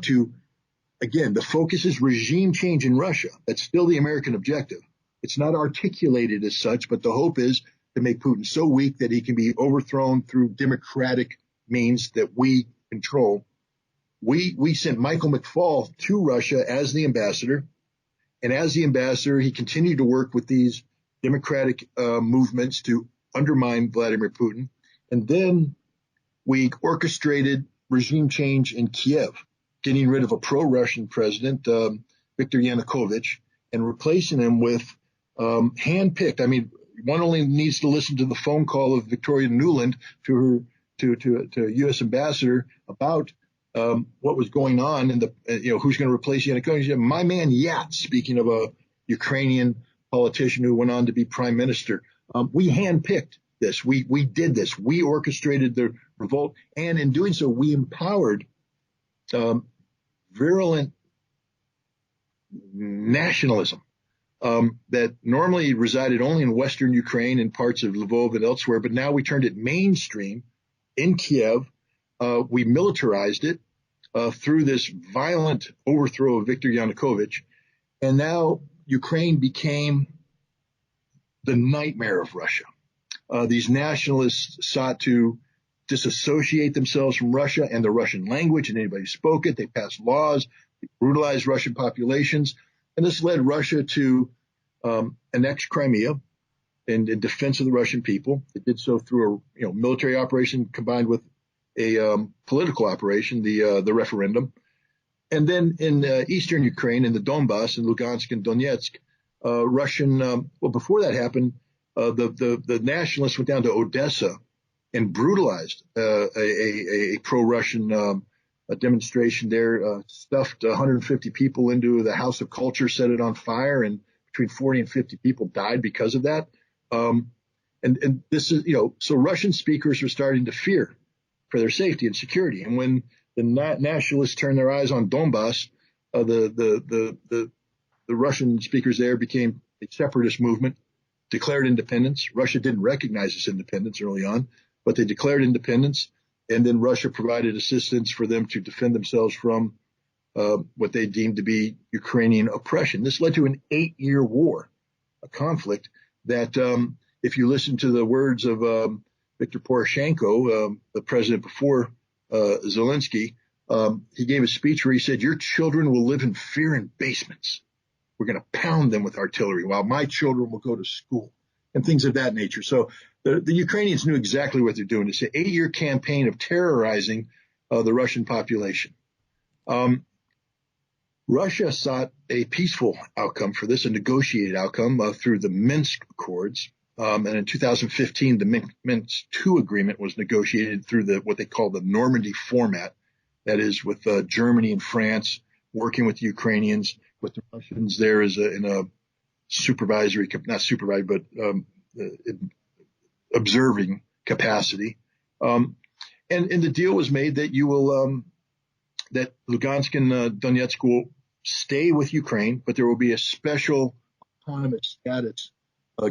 [SPEAKER 2] again, the focus is regime change in Russia. That's still the American objective. It's not articulated as such, but the hope is to make Putin so weak that he can be overthrown through democratic means that we control. We sent Michael McFaul to Russia as the ambassador. And as the ambassador, he continued to work with these democratic movements to undermine Vladimir Putin. And then we orchestrated regime change in Kiev, getting rid of a pro-Russian president, Viktor Yanukovych, and replacing him with hand-picked. I mean, one only needs to listen to the phone call of Victoria Nuland to U.S. ambassador about what was going on and who's going to replace Yanukovych. My man Yat, speaking of a Ukrainian politician who went on to be prime minister, we handpicked this. We did this. We orchestrated the revolt, and in doing so, we empowered virulent nationalism that normally resided only in Western Ukraine and parts of Lvov and elsewhere, but now we turned it mainstream in Kiev. We militarized it through this violent overthrow of Viktor Yanukovych, and now Ukraine became the nightmare of Russia. These nationalists sought to disassociate themselves from Russia and the Russian language and anybody who spoke it. They passed laws, they brutalized Russian populations, and this led Russia to annex Crimea in defense of the Russian people. It did so through a military operation combined with a political operation, the referendum. And then in eastern Ukraine, in the Donbass, in Lugansk and Donetsk, before that happened, the nationalists went down to Odessa and brutalized a pro-Russian demonstration there, stuffed 150 people into the House of Culture, set it on fire, and between 40 and 50 people died because of that. And this is, so Russian speakers were starting to fear for their safety and security. And when the nationalists turned their eyes on Donbass, the Russian speakers there became a separatist movement, declared independence. Russia didn't recognize this independence early on, but they declared independence. And then Russia provided assistance for them to defend themselves from what they deemed to be Ukrainian oppression. This led to an 8-year war, a conflict that, if you listen to the words of Viktor Poroshenko, the president before Zelensky, he gave a speech where he said, "Your children will live in fear in basements. We're going to pound them with artillery while my children will go to school," and things of that nature. So the Ukrainians knew exactly what they're doing. It's an 8-year campaign of terrorizing the Russian population. Russia sought a peaceful outcome for this, a negotiated outcome through the Minsk Accords. And in 2015, the Minsk II agreement was negotiated through what they call the Normandy format. That is, with Germany and France working with the Ukrainians, with the Russians there in a supervisory, not supervised, but observing capacity. And the deal was made that that Lugansk and Donetsk will stay with Ukraine, but there will be a special autonomous status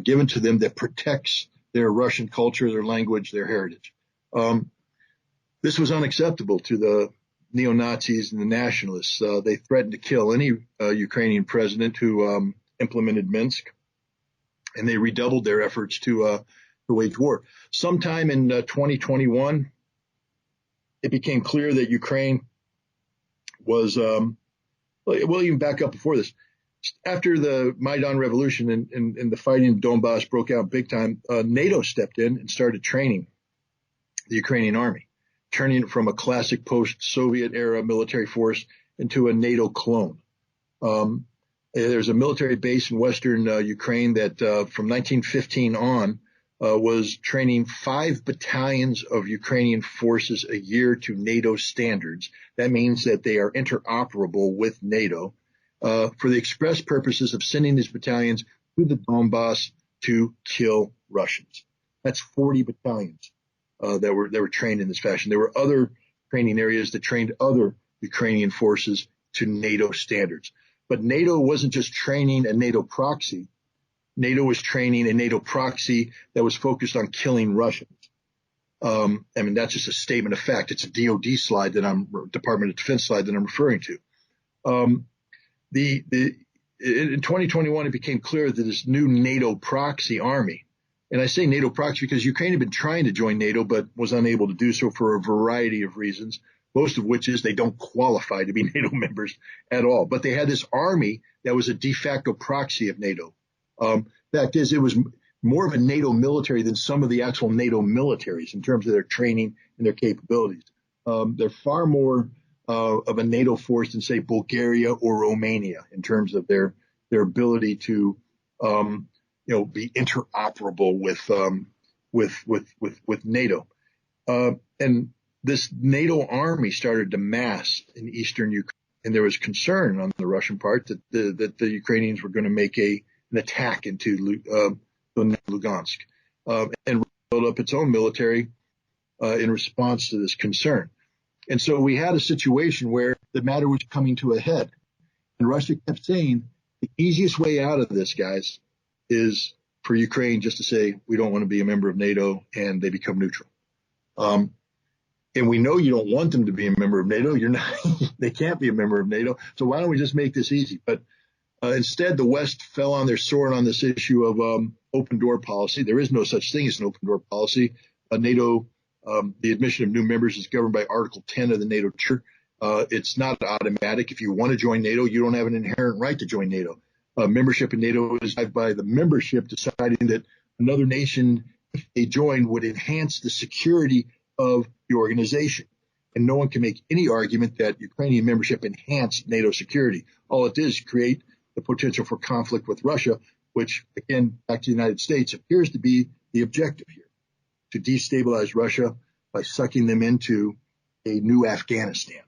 [SPEAKER 2] given to them that protects their Russian culture, their language, their heritage. This was unacceptable to the neo-Nazis and the nationalists. They threatened to kill any Ukrainian president who implemented Minsk, and they redoubled their efforts to wage war. Sometime in 2021, it became clear that Ukraine was, we'll even back up before this. After the Maidan Revolution and the fighting in Donbass broke out big time, NATO stepped in and started training the Ukrainian army, turning it from a classic post-Soviet era military force into a NATO clone. There's a military base in western Ukraine that from 1915 on was training 5 battalions of Ukrainian forces a year to NATO standards. That means that they are interoperable with NATO for the express purposes of sending these battalions to the Donbass to kill Russians. That's 40 battalions that were trained in this fashion. There were other training areas that trained other Ukrainian forces to NATO standards. But NATO wasn't just training a NATO proxy. NATO was training a NATO proxy that was focused on killing Russians. I mean, that's just a statement of fact. It's a DoD slide Department of Defense slide that I'm referring to. In 2021, it became clear that this new NATO proxy army, and I say NATO proxy because Ukraine had been trying to join NATO but was unable to do so for a variety of reasons, most of which is they don't qualify to be NATO members at all. But they had this army that was a de facto proxy of NATO. Fact is, it was more of a NATO military than some of the actual NATO militaries in terms of their training and their capabilities. They're far more of a NATO force than, say, Bulgaria or Romania in terms of their ability to, be interoperable with NATO. And this NATO army started to mass in eastern Ukraine, and there was concern on the Russian part that the Ukrainians were going to make an attack into Lugansk, and build up its own military in response to this concern. And so we had a situation where the matter was coming to a head. And Russia kept saying the easiest way out of this, guys, is for Ukraine just to say, we don't want to be a member of NATO, and they become neutral. And we know you don't want them to be a member of NATO. They can't be a member of NATO. So why don't we just make this easy? But instead, the West fell on their sword on this issue of open door policy. There is no such thing as an open door policy. NATO, the admission of new members is governed by Article 10 of the NATO Charter. It's not automatic. If you want to join NATO, you don't have an inherent right to join NATO. Membership in NATO is by the membership deciding that another nation, if they join, would enhance the security of the organization. And no one can make any argument that Ukrainian membership enhanced NATO security. All it is create the potential for conflict with Russia, which, again, back to the United States, appears to be the objective here, to destabilize Russia by sucking them into a new Afghanistan,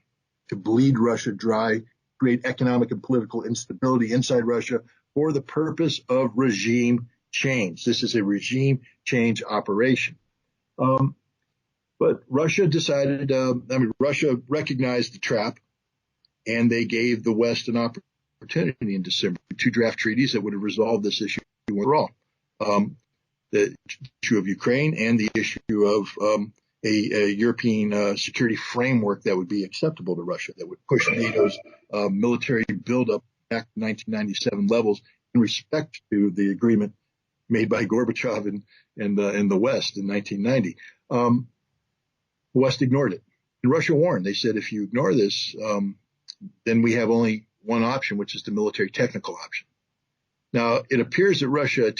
[SPEAKER 2] to bleed Russia dry, create economic and political instability inside Russia for the purpose of regime change. This is a regime change operation. But Russia decided, Russia recognized the trap, and they gave the West an opportunity in December, 2 draft treaties that would have resolved this issue overall. The issue of Ukraine and the issue of a European security framework that would be acceptable to Russia, that would push NATO's military buildup back to 1997 levels in respect to the agreement made by Gorbachev and the West in 1990. The West ignored it. And Russia warned. They said, if you ignore this, then we have only one option, which is the military technical option. Now, it appears that Russia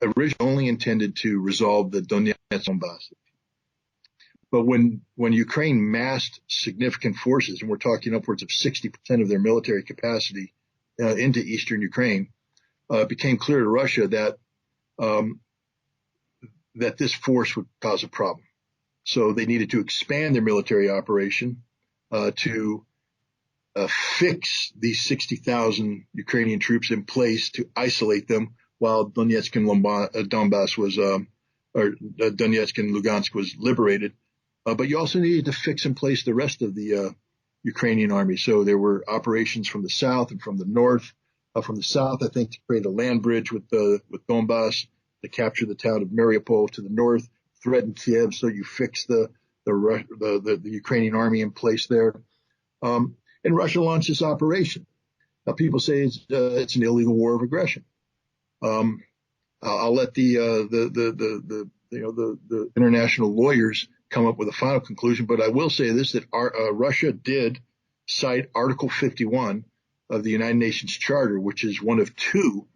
[SPEAKER 2] originally only intended to resolve the Donetsk Donbass. But when Ukraine massed significant forces, and we're talking upwards of 60% of their military capacity into eastern Ukraine, it became clear to Russia that this force would cause a problem. So they needed to expand their military operation to fix these 60,000 Ukrainian troops in place to isolate them while Donetsk and Donbass was, or Donetsk and Lugansk was liberated. But you also needed to fix in place the rest of the Ukrainian army. So there were operations from the south and from the north. From the south, I think, to create a land bridge with Donbass to capture the town of Mariupol. To the north, threaten Kiev, so you fix the Ukrainian army in place there. And Russia launched this operation. Now, people say it's an illegal war of aggression. I'll let the international lawyers come up with a final conclusion, but I will say this: that Russia did cite Article 51 of the United Nations Charter, which is one of two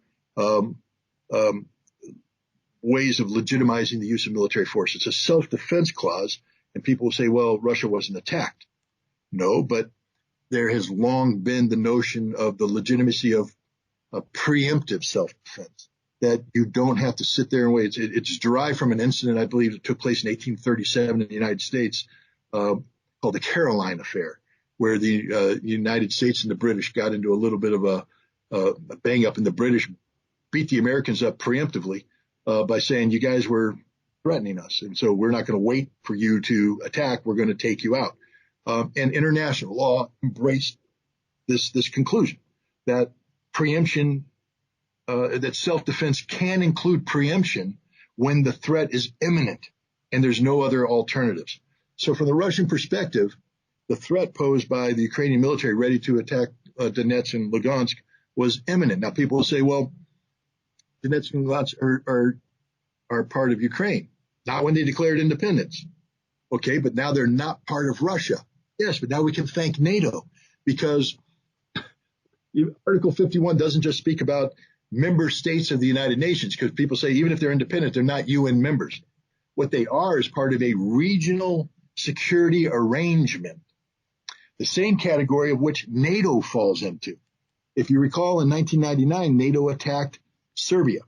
[SPEAKER 2] ways of legitimizing the use of military force. It's a self-defense clause, and people will say, well, Russia wasn't attacked. No, but there has long been the notion of the legitimacy of preemptive self-defense, that you don't have to sit there and wait. It's derived from an incident, I believe, that took place in 1837 in the United States called the Caroline Affair, where the United States and the British got into a little bit of a bang-up, and the British beat the Americans up preemptively by saying, you guys were threatening us, and so we're not going to wait for you to attack. We're going to take you out. And international law embraced this conclusion that preemption that self-defense can include preemption when the threat is imminent and there's no other alternatives. So from the Russian perspective, the threat posed by the Ukrainian military ready to attack Donetsk and Lugansk was imminent. Now people will say, well, Donetsk and Lugansk are part of Ukraine. Not when they declared independence. Okay, but now they're not part of Russia. Yes, but now we can thank NATO because Article 51 doesn't just speak about member states of the United Nations, because people say even if they're independent, they're not UN members. What they are is part of a regional security arrangement, the same category of which NATO falls into. If you recall, in 1999, NATO attacked Serbia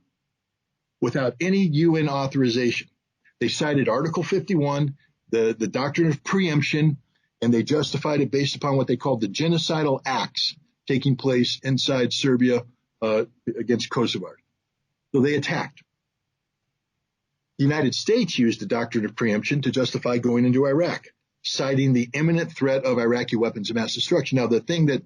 [SPEAKER 2] without any UN authorization. They cited Article 51, the doctrine of preemption, and they justified it based upon what they called the genocidal acts taking place inside Serbia against Kosovars. So they attacked. The United States used the doctrine of preemption to justify going into Iraq, citing the imminent threat of Iraqi weapons of mass destruction. Now, the thing that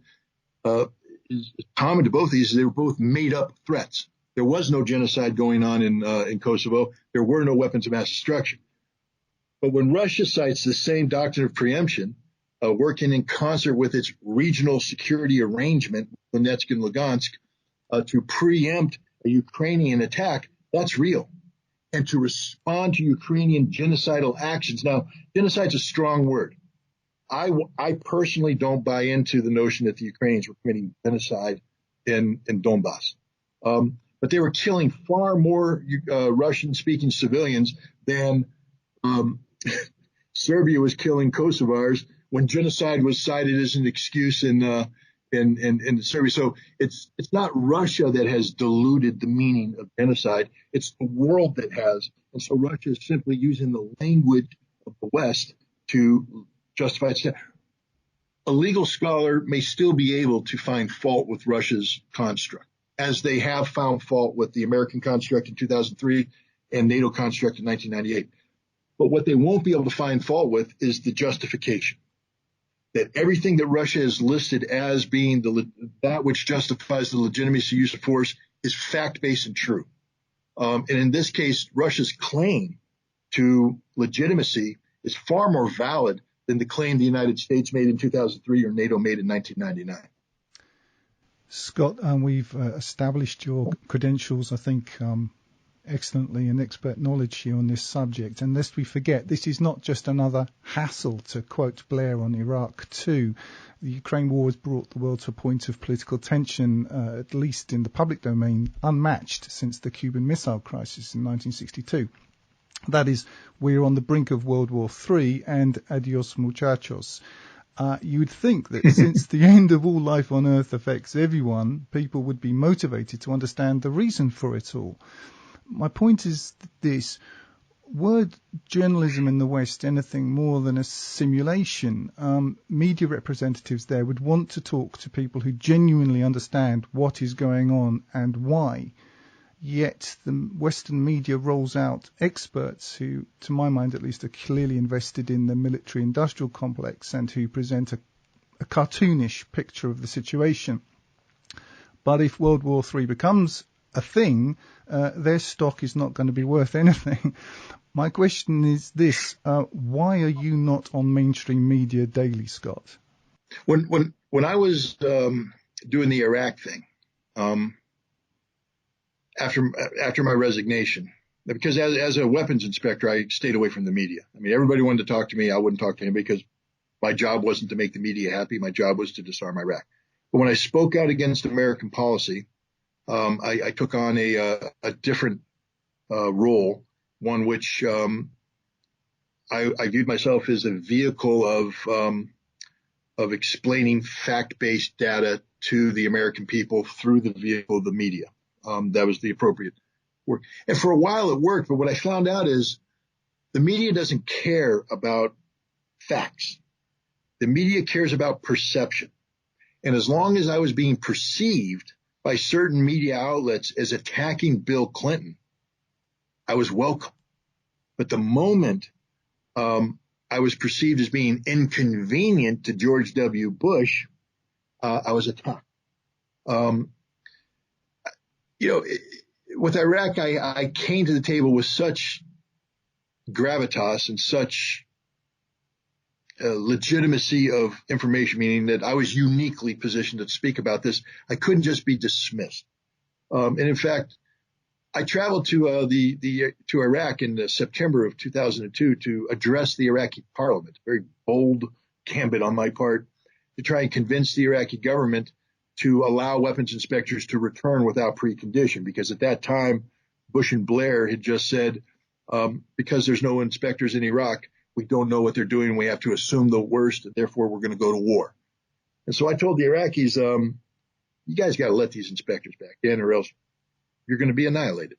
[SPEAKER 2] is common to both of these is they were both made-up threats. There was no genocide going on in Kosovo. There were no weapons of mass destruction. But when Russia cites the same doctrine of preemption, working in concert with its regional security arrangement, Donetsk and Lugansk, to preempt a Ukrainian attack, that's real. And to respond to Ukrainian genocidal actions. Now, genocide's a strong word. I personally don't buy into the notion that the Ukrainians were committing genocide in Donbass. But they were killing far more Russian-speaking civilians than Serbia was killing Kosovars when genocide was cited as an excuse in Serbia. So it's not Russia that has diluted the meaning of genocide. It's the world that has. And so Russia is simply using the language of the West to justify its. A legal scholar may still be able to find fault with Russia's construct, as they have found fault with the American construct in 2003 and NATO construct in 1998. But what they won't be able to find fault with is the justification. That everything that Russia has listed as being that which justifies the legitimacy use of force is fact-based and true. And in this case, Russia's claim to legitimacy is far more valid than the claim the United States made in 2003 or NATO made in 1999.
[SPEAKER 1] Scott, we've established your credentials, I think, excellently, and expert knowledge here on this subject. And lest we forget, this is not just another hassle, to quote Blair on Iraq too. The Ukraine war has brought the world to a point of political tension, at least in the public domain, unmatched since the Cuban Missile Crisis in 1962. That is, we're on the brink of World War III and adios muchachos. You'd think that since the end of all life on Earth affects everyone, people would be motivated to understand the reason for it all. My point is this. Were journalism in the West anything more than a simulation, media representatives there would want to talk to people who genuinely understand what is going on and why. Yet the Western media rolls out experts who, to my mind at least, are clearly invested in the military-industrial complex and who present a cartoonish picture of the situation. But if World War III becomes a thing, their stock is not going to be worth anything. My question is this, why are you not on mainstream media daily, Scott?
[SPEAKER 2] When I was doing the Iraq thing, after my resignation, because as a weapons inspector, I stayed away from the media. I mean, everybody wanted to talk to me. I wouldn't talk to anybody because my job wasn't to make the media happy. My job was to disarm Iraq. But when I spoke out against American policy, I took on a different role, one which I viewed myself as a vehicle of explaining fact-based data to the American people through the vehicle of the media. That was the appropriate work. And for a while it worked, but what I found out is the media doesn't care about facts. The media cares about perception. And as long as I was being perceived by certain media outlets as attacking Bill Clinton, I was welcome. But the moment I was perceived as being inconvenient to George W. Bush, I was attacked. with Iraq, I came to the table with such gravitas and such legitimacy of information, meaning that I was uniquely positioned to speak about this. I couldn't just be dismissed. And in fact, I traveled to to Iraq in September of 2002 to address the Iraqi parliament. Very bold gambit on my part to try and convince the Iraqi government to allow weapons inspectors to return without precondition, because at that time, Bush and Blair had just said, because there's no inspectors in Iraq, we don't know what they're doing. We have to assume the worst, and therefore we're going to go to war. And so I told the Iraqis, you guys got to let these inspectors back in, or else you're going to be annihilated.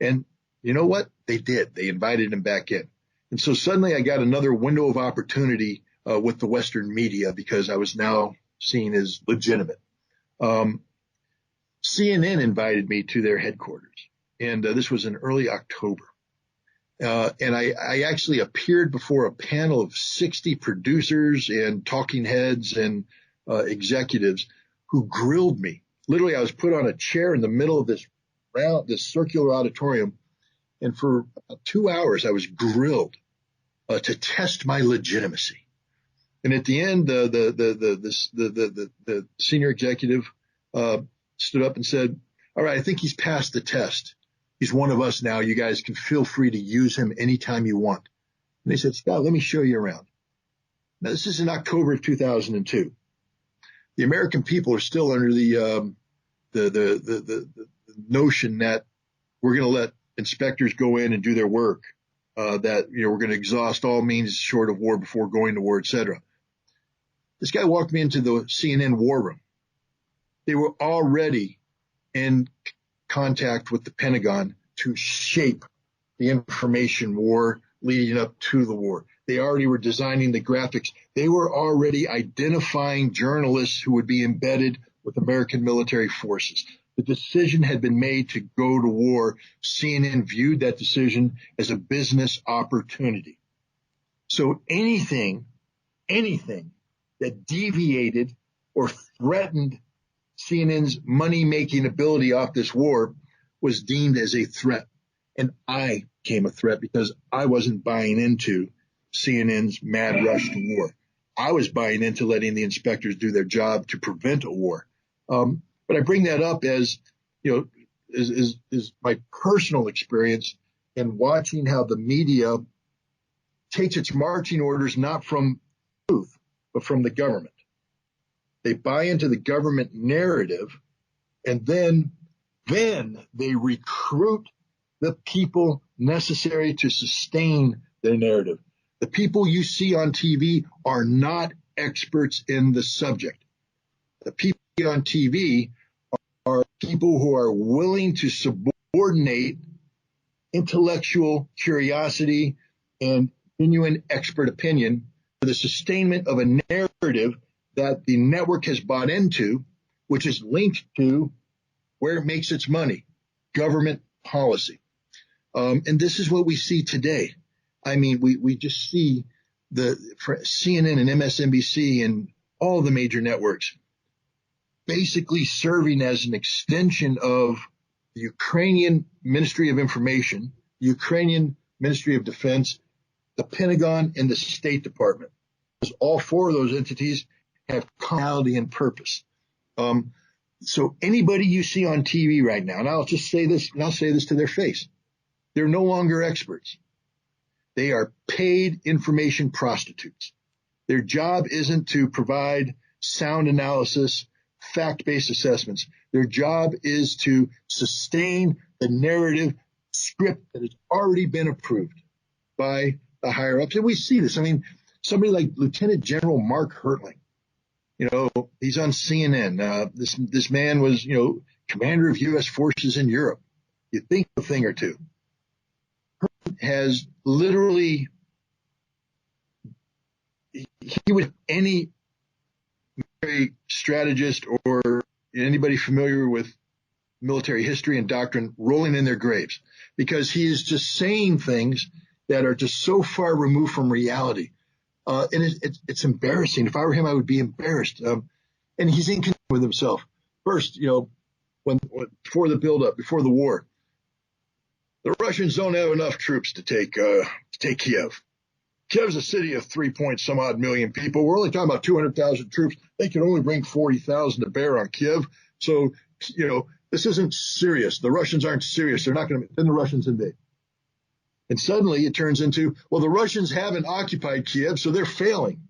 [SPEAKER 2] And you know what? They did. They invited them back in. And so suddenly I got another window of opportunity with the Western media, because I was now seen as legitimate. CNN invited me to their headquarters, and this was in early October. And I actually appeared before a panel of 60 producers and talking heads and executives who grilled me. Literally, I was put on a chair in the middle of this circular auditorium, and for about 2 hours I was grilled to test my legitimacy. And at the end, the senior executive stood up and said, "All right, I think he's passed the test. He's one of us now. You guys can feel free to use him anytime you want." And they said, "Scott, let me show you around." Now, this is in October of 2002. The American people are still under the notion that we're going to let inspectors go in and do their work, that we're going to exhaust all means short of war before going to war, etc. This guy walked me into the CNN war room. They were already in contact with the Pentagon to shape the information war leading up to the war. They already were designing the graphics. They were already identifying journalists who would be embedded with American military forces. The decision had been made to go to war. CNN viewed that decision as a business opportunity. So anything that deviated or threatened CNN's money-making ability off this war was deemed as a threat. And I became a threat because I wasn't buying into CNN's mad rush to war. I was buying into letting the inspectors do their job to prevent a war. But I bring that up as, is my personal experience in watching how the media takes its marching orders not from truth, but from the government. They buy into the government narrative, and then they recruit the people necessary to sustain their narrative. The people you see on TV are not experts in the subject. The people on TV are people who are willing to subordinate intellectual curiosity and genuine expert opinion to the sustainment of a narrative that the network has bought into, which is linked to where it makes its money, government policy. And this is what we see today. I mean, we just see for CNN and MSNBC and all the major networks basically serving as an extension of the Ukrainian Ministry of Information, the Ukrainian Ministry of Defense, the Pentagon, and the State Department. Because all four of those entities have commonality and purpose. So anybody you see on TV right now, and I'll just say this, and I'll say this to their face, they're no longer experts. They are paid information prostitutes. Their job isn't to provide sound analysis, fact-based assessments. Their job is to sustain the narrative script that has already been approved by the higher ups. And we see this. I mean, somebody like Lieutenant General Mark Hertling, he's on CNN. This man was, commander of U.S. forces in Europe. You think a thing or two. Has literally, he was any military strategist or anybody familiar with military history and doctrine rolling in their graves, because he is just saying things that are just so far removed from reality. And it's embarrassing. If I were him, I would be embarrassed. And he's in control with himself. First, before the buildup, before the war. The Russians don't have enough troops to take Kiev. Kiev's a city of 3 point some odd million people. We're only talking about 200,000 troops. They can only bring 40,000 to bear on Kiev. So, this isn't serious. The Russians aren't serious. They're not going to, then the Russians invade. And suddenly it turns into, well, the Russians haven't occupied Kiev, so they're failing.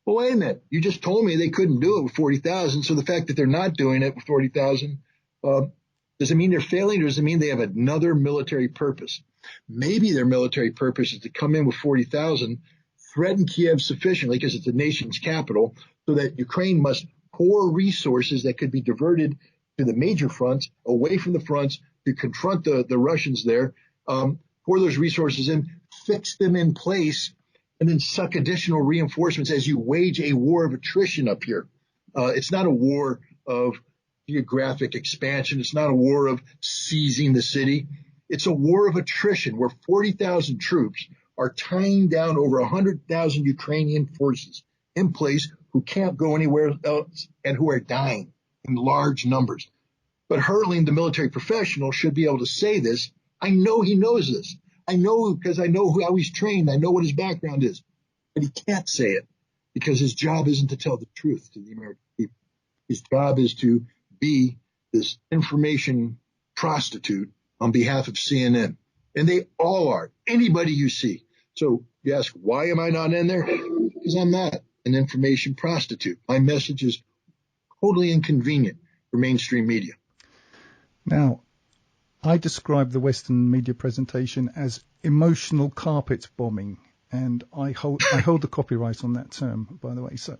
[SPEAKER 2] Well, wait a minute. You just told me they couldn't do it with 40,000. So the fact that they're not doing it with 40,000, does it mean they're failing, or does it mean they have another military purpose? Maybe their military purpose is to come in with 40,000, threaten Kiev sufficiently because it's the nation's capital, so that Ukraine must pour resources that could be diverted to the major fronts, away from the fronts, to confront the Russians there, pour those resources in, fix them in place, and then suck additional reinforcements as you wage a war of attrition up here. It's not a war of geographic expansion. It's not a war of seizing the city. It's a war of attrition where 40,000 troops are tying down over 100,000 Ukrainian forces in place who can't go anywhere else and who are dying in large numbers. But Hertling, the military professional, should be able to say this. I know he knows this. I know because I know how he's trained. I know what his background is. But he can't say it because his job isn't to tell the truth to the American people. His job is to be this information prostitute on behalf of CNN. And they all are. Anybody you see. So you ask, why am I not in there? Because I'm not an information prostitute. My message is totally inconvenient for mainstream media.
[SPEAKER 1] Now, I describe the Western media presentation as emotional carpet bombing, and I hold the copyright on that term, by the way. So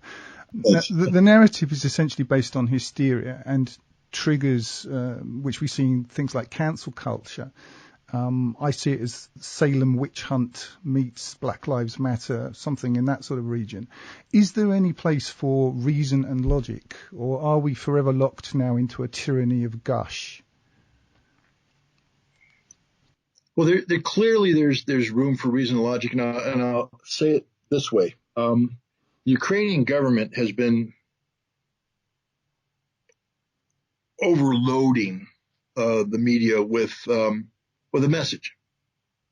[SPEAKER 1] the narrative is essentially based on hysteria and triggers, which we see in things like cancel culture. I see it as Salem witch hunt meets Black Lives Matter, something in that sort of region. Is there any place for reason and logic, or are we forever locked now into a tyranny of gush?
[SPEAKER 2] Well, there clearly there's room for reason and logic, and I'll say it this way: the Ukrainian government has been overloading the media with a message.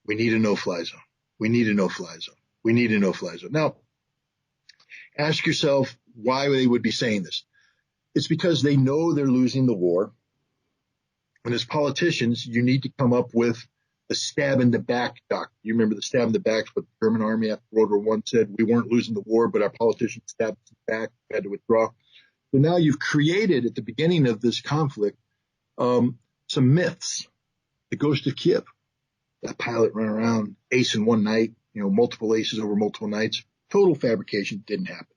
[SPEAKER 2] We need a no-fly zone. We need a no-fly zone. We need a no-fly zone. Now, ask yourself why they would be saying this. It's because they know they're losing the war, and as politicians, you need to come up with the stab in the back doctrine. You remember the stab in the back, what the German army after World War I said, we weren't losing the war, but our politicians stabbed us in the back, we had to withdraw. So now you've created at the beginning of this conflict some myths. The ghost of Kiev, that pilot ran around ace in one night, multiple aces over multiple nights. Total fabrication, didn't happen.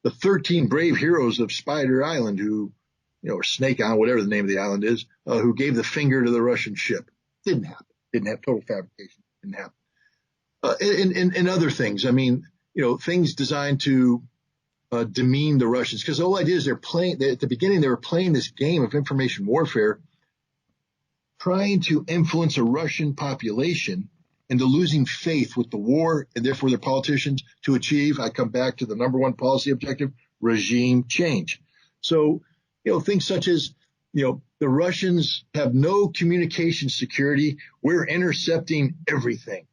[SPEAKER 2] The 13 brave heroes of Spider Island who, or Snake Island, whatever the name of the island is, who gave the finger to the Russian ship. Didn't happen. Didn't have total fabrication. Didn't happen. And other things. I mean, things designed to demean the Russians. Because the whole idea is at the beginning, they were playing this game of information warfare, trying to influence a Russian population into losing faith with the war and therefore their politicians to achieve, I come back to the number one policy objective, regime change. So, things such as, the Russians have no communication security. We're intercepting everything.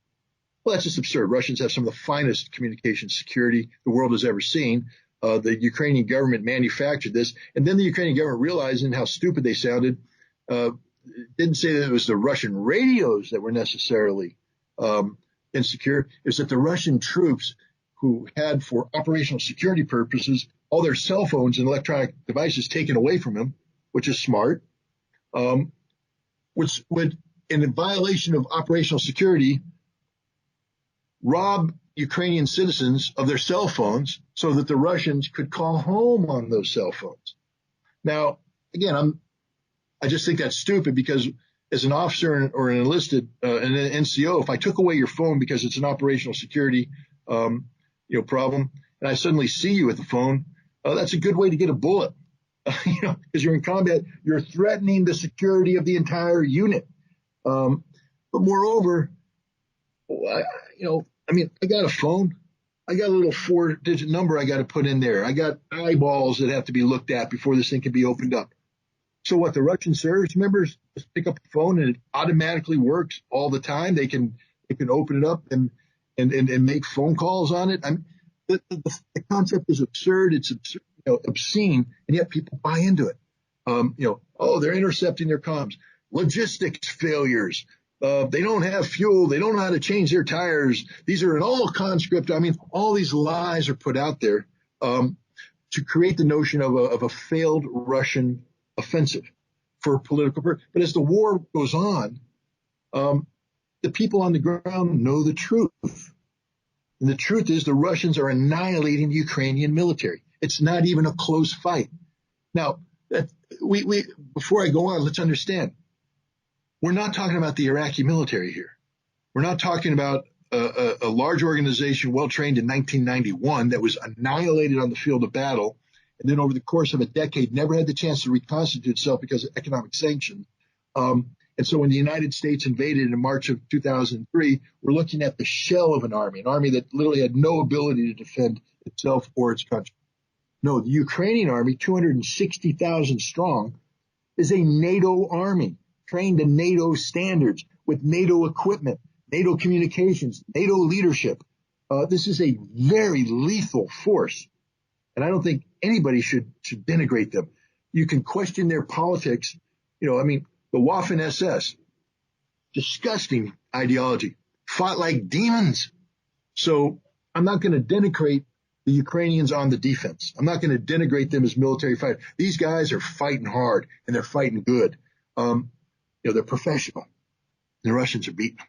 [SPEAKER 2] Well, that's just absurd. Russians have some of the finest communication security the world has ever seen. The Ukrainian government manufactured this. And then the Ukrainian government, realizing how stupid they sounded, didn't say that it was the Russian radios that were necessarily insecure. It was that the Russian troops who had, for operational security purposes, all their cell phones and electronic devices taken away from them, which is smart, which would, in violation of operational security, rob Ukrainian citizens of their cell phones so that the Russians could call home on those cell phones. Now, again, I just think that's stupid because as an officer or an enlisted, an NCO, if I took away your phone because it's an operational security, problem, and I suddenly see you at the phone, that's a good way to get a bullet. Because you're in combat, you're threatening the security of the entire unit. But moreover, I got a phone. I got a little 4-digit number I got to put in there. I got eyeballs that have to be looked at before this thing can be opened up. So what, the Russian service members just pick up the phone and it automatically works all the time? They can open it up and make phone calls on it. The concept is absurd. It's absurd, obscene, and yet people buy into it. They're intercepting their comms. Logistics failures. They don't have fuel. They don't know how to change their tires. These are an all conscript. I mean, all these lies are put out there to create the notion of a failed Russian offensive for political purpose. But as the war goes on, the people on the ground know the truth. And the truth is the Russians are annihilating the Ukrainian military. It's not even a close fight. Now, before I go on, let's understand. We're not talking about the Iraqi military here. We're not talking about a large organization well-trained in 1991 that was annihilated on the field of battle, and then over the course of a decade never had the chance to reconstitute itself because of economic sanctions. And so when the United States invaded in March of 2003, we're looking at the shell of an army that literally had no ability to defend itself or its country. No, the Ukrainian army, 260,000 strong, is a NATO army trained to NATO standards with NATO equipment, NATO communications, NATO leadership. This is a very lethal force. And I don't think anybody should denigrate them. You can question their politics. The Waffen SS, disgusting ideology, fought like demons. So I'm not going to denigrate the Ukrainians on the defense. I'm not going to denigrate them as military fighters. These guys are fighting hard and they're fighting good. They're professional. The Russians are beating them.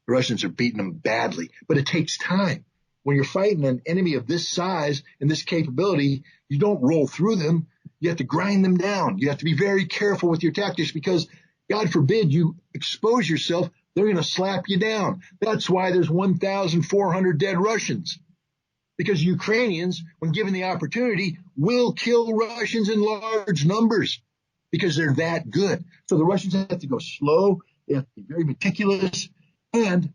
[SPEAKER 2] The Russians are beating them badly, but it takes time. When you're fighting an enemy of this size and this capability, you don't roll through them. You have to grind them down. You have to be very careful with your tactics because, God forbid, you expose yourself, they're going to slap you down. That's why there's 1,400 dead Russians. Because Ukrainians, when given the opportunity, will kill Russians in large numbers because they're that good. So the Russians have to go slow. They have to be very meticulous. And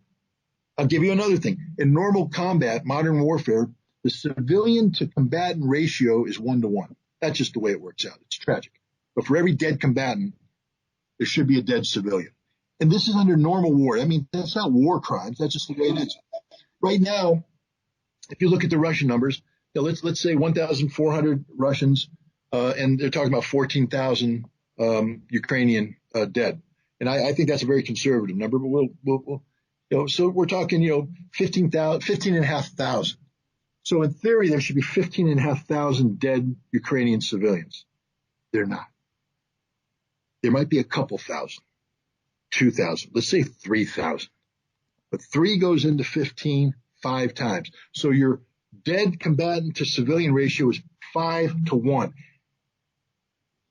[SPEAKER 2] I'll give you another thing. In normal combat, modern warfare, the civilian to combatant ratio is 1-to-1. That's just the way it works out. It's tragic. But for every dead combatant, there should be a dead civilian. And this is under normal war. I mean, that's not war crimes. That's just the way it is. Right now, if you look at the Russian numbers, let's say 1,400 Russians, and they're talking about 14,000 Ukrainian dead. And I think that's a very conservative number, but we'll so we're talking, 15,500. So in theory, there should be 15,500 dead Ukrainian civilians. They're not. There might be a couple thousand, 2,000, let's say 3,000. But 3 goes into 15 5 times. So your dead combatant to civilian ratio is 5-to-1.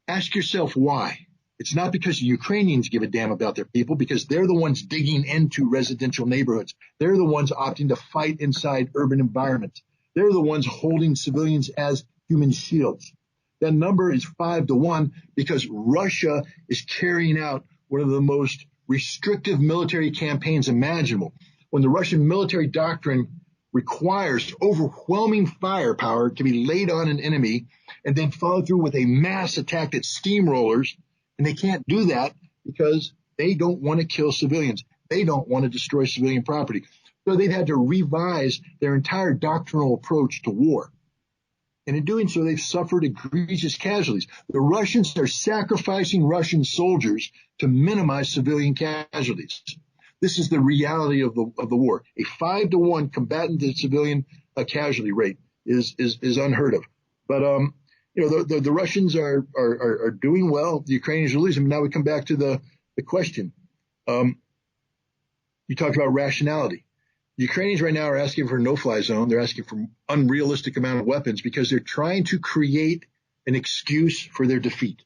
[SPEAKER 2] Ask yourself why. It's not because the Ukrainians give a damn about their people, because they're the ones digging into residential neighborhoods. They're the ones opting to fight inside urban environments. They're the ones holding civilians as human shields. That number is 5-to-1 because Russia is carrying out one of the most restrictive military campaigns imaginable. When the Russian military doctrine requires overwhelming firepower to be laid on an enemy and then follow through with a mass attack that steamrollers, and they can't do that because they don't want to kill civilians. They don't want to destroy civilian property. So they've had to revise their entire doctrinal approach to war. And in doing so, they've suffered egregious casualties. The Russians are sacrificing Russian soldiers to minimize civilian casualties. This is the reality of the war. A 5-to-1 combatant to civilian casualty rate is unheard of. But the Russians are doing well. The Ukrainians are losing. Now we come back to the question. You talked about rationality. The Ukrainians right now are asking for a no-fly zone. They're asking for unrealistic amount of weapons because they're trying to create an excuse for their defeat.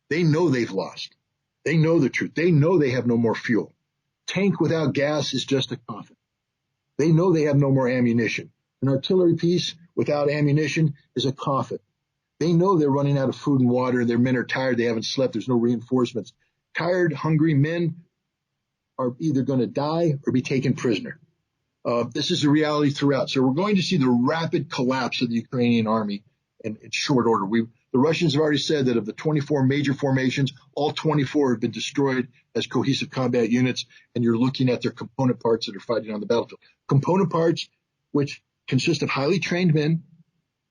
[SPEAKER 2] They know they've lost. They know the truth. They know they have no more fuel. Tank without gas is just a coffin. They know they have no more ammunition. An artillery piece without ammunition is a coffin. They know they're running out of food and water. Their men are tired. They haven't slept. There's no reinforcements. Tired, hungry men are either going to die or be taken prisoner. This is a reality throughout. So we're going to see the rapid collapse of the Ukrainian army in short order. The Russians have already said that of the 24 major formations, all 24 have been destroyed as cohesive combat units, and you're looking at their component parts that are fighting on the battlefield. Component parts which consist of highly trained men,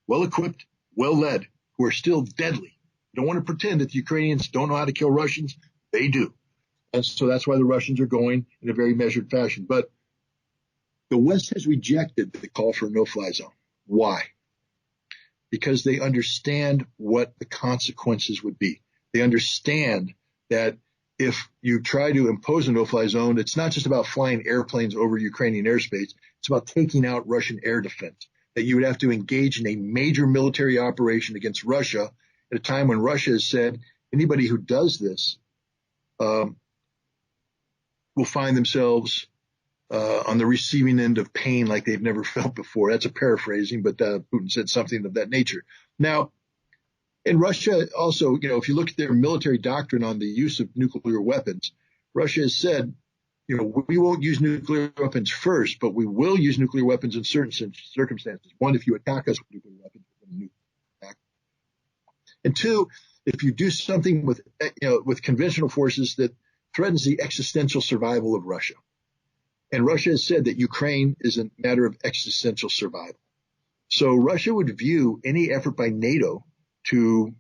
[SPEAKER 2] well-equipped, well-led, who are still deadly. You don't want to pretend that the Ukrainians don't know how to kill Russians. They do. And so that's why the Russians are going in a very measured fashion. But the West has rejected the call for a no-fly zone. Why? Because they understand what the consequences would be. They understand that if you try to impose a no-fly zone, it's not just about flying airplanes over Ukrainian airspace. It's about taking out Russian air defense, that you would have to engage in a major military operation against Russia at a time when Russia has said anybody who does this will find themselves on the receiving end of pain like they've never felt before. That's a paraphrasing, but Putin said something of that nature. Now, in Russia also, if you look at their military doctrine on the use of nuclear weapons, Russia has said, we won't use nuclear weapons first, but we will use nuclear weapons in certain circumstances. One, if you attack us with nuclear weapons, we're going to nuclear attack. And two, if you do something with conventional forces that threatens the existential survival of Russia. And Russia has said that Ukraine is a matter of existential survival. So Russia would view any effort by NATO to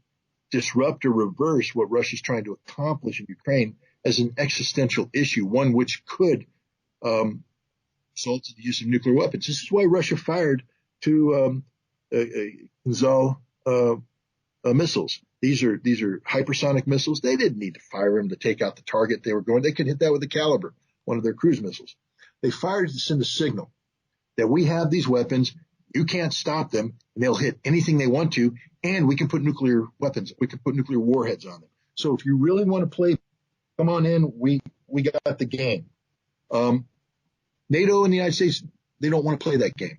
[SPEAKER 2] disrupt or reverse what Russia's trying to accomplish in Ukraine as an existential issue, one which could result in the use of nuclear weapons. This is why Russia fired two Kinzhal missiles. These are hypersonic missiles. They didn't need to fire them to take out the target they were going. They could hit that with a Caliber, one of their cruise missiles. They fired to send a signal that we have these weapons. You can't stop them, and they'll hit anything they want to, and we can put nuclear weapons. We can put nuclear warheads on them. So if you really want to play, come on in. We got the game. NATO and the United States, they don't want to play that game.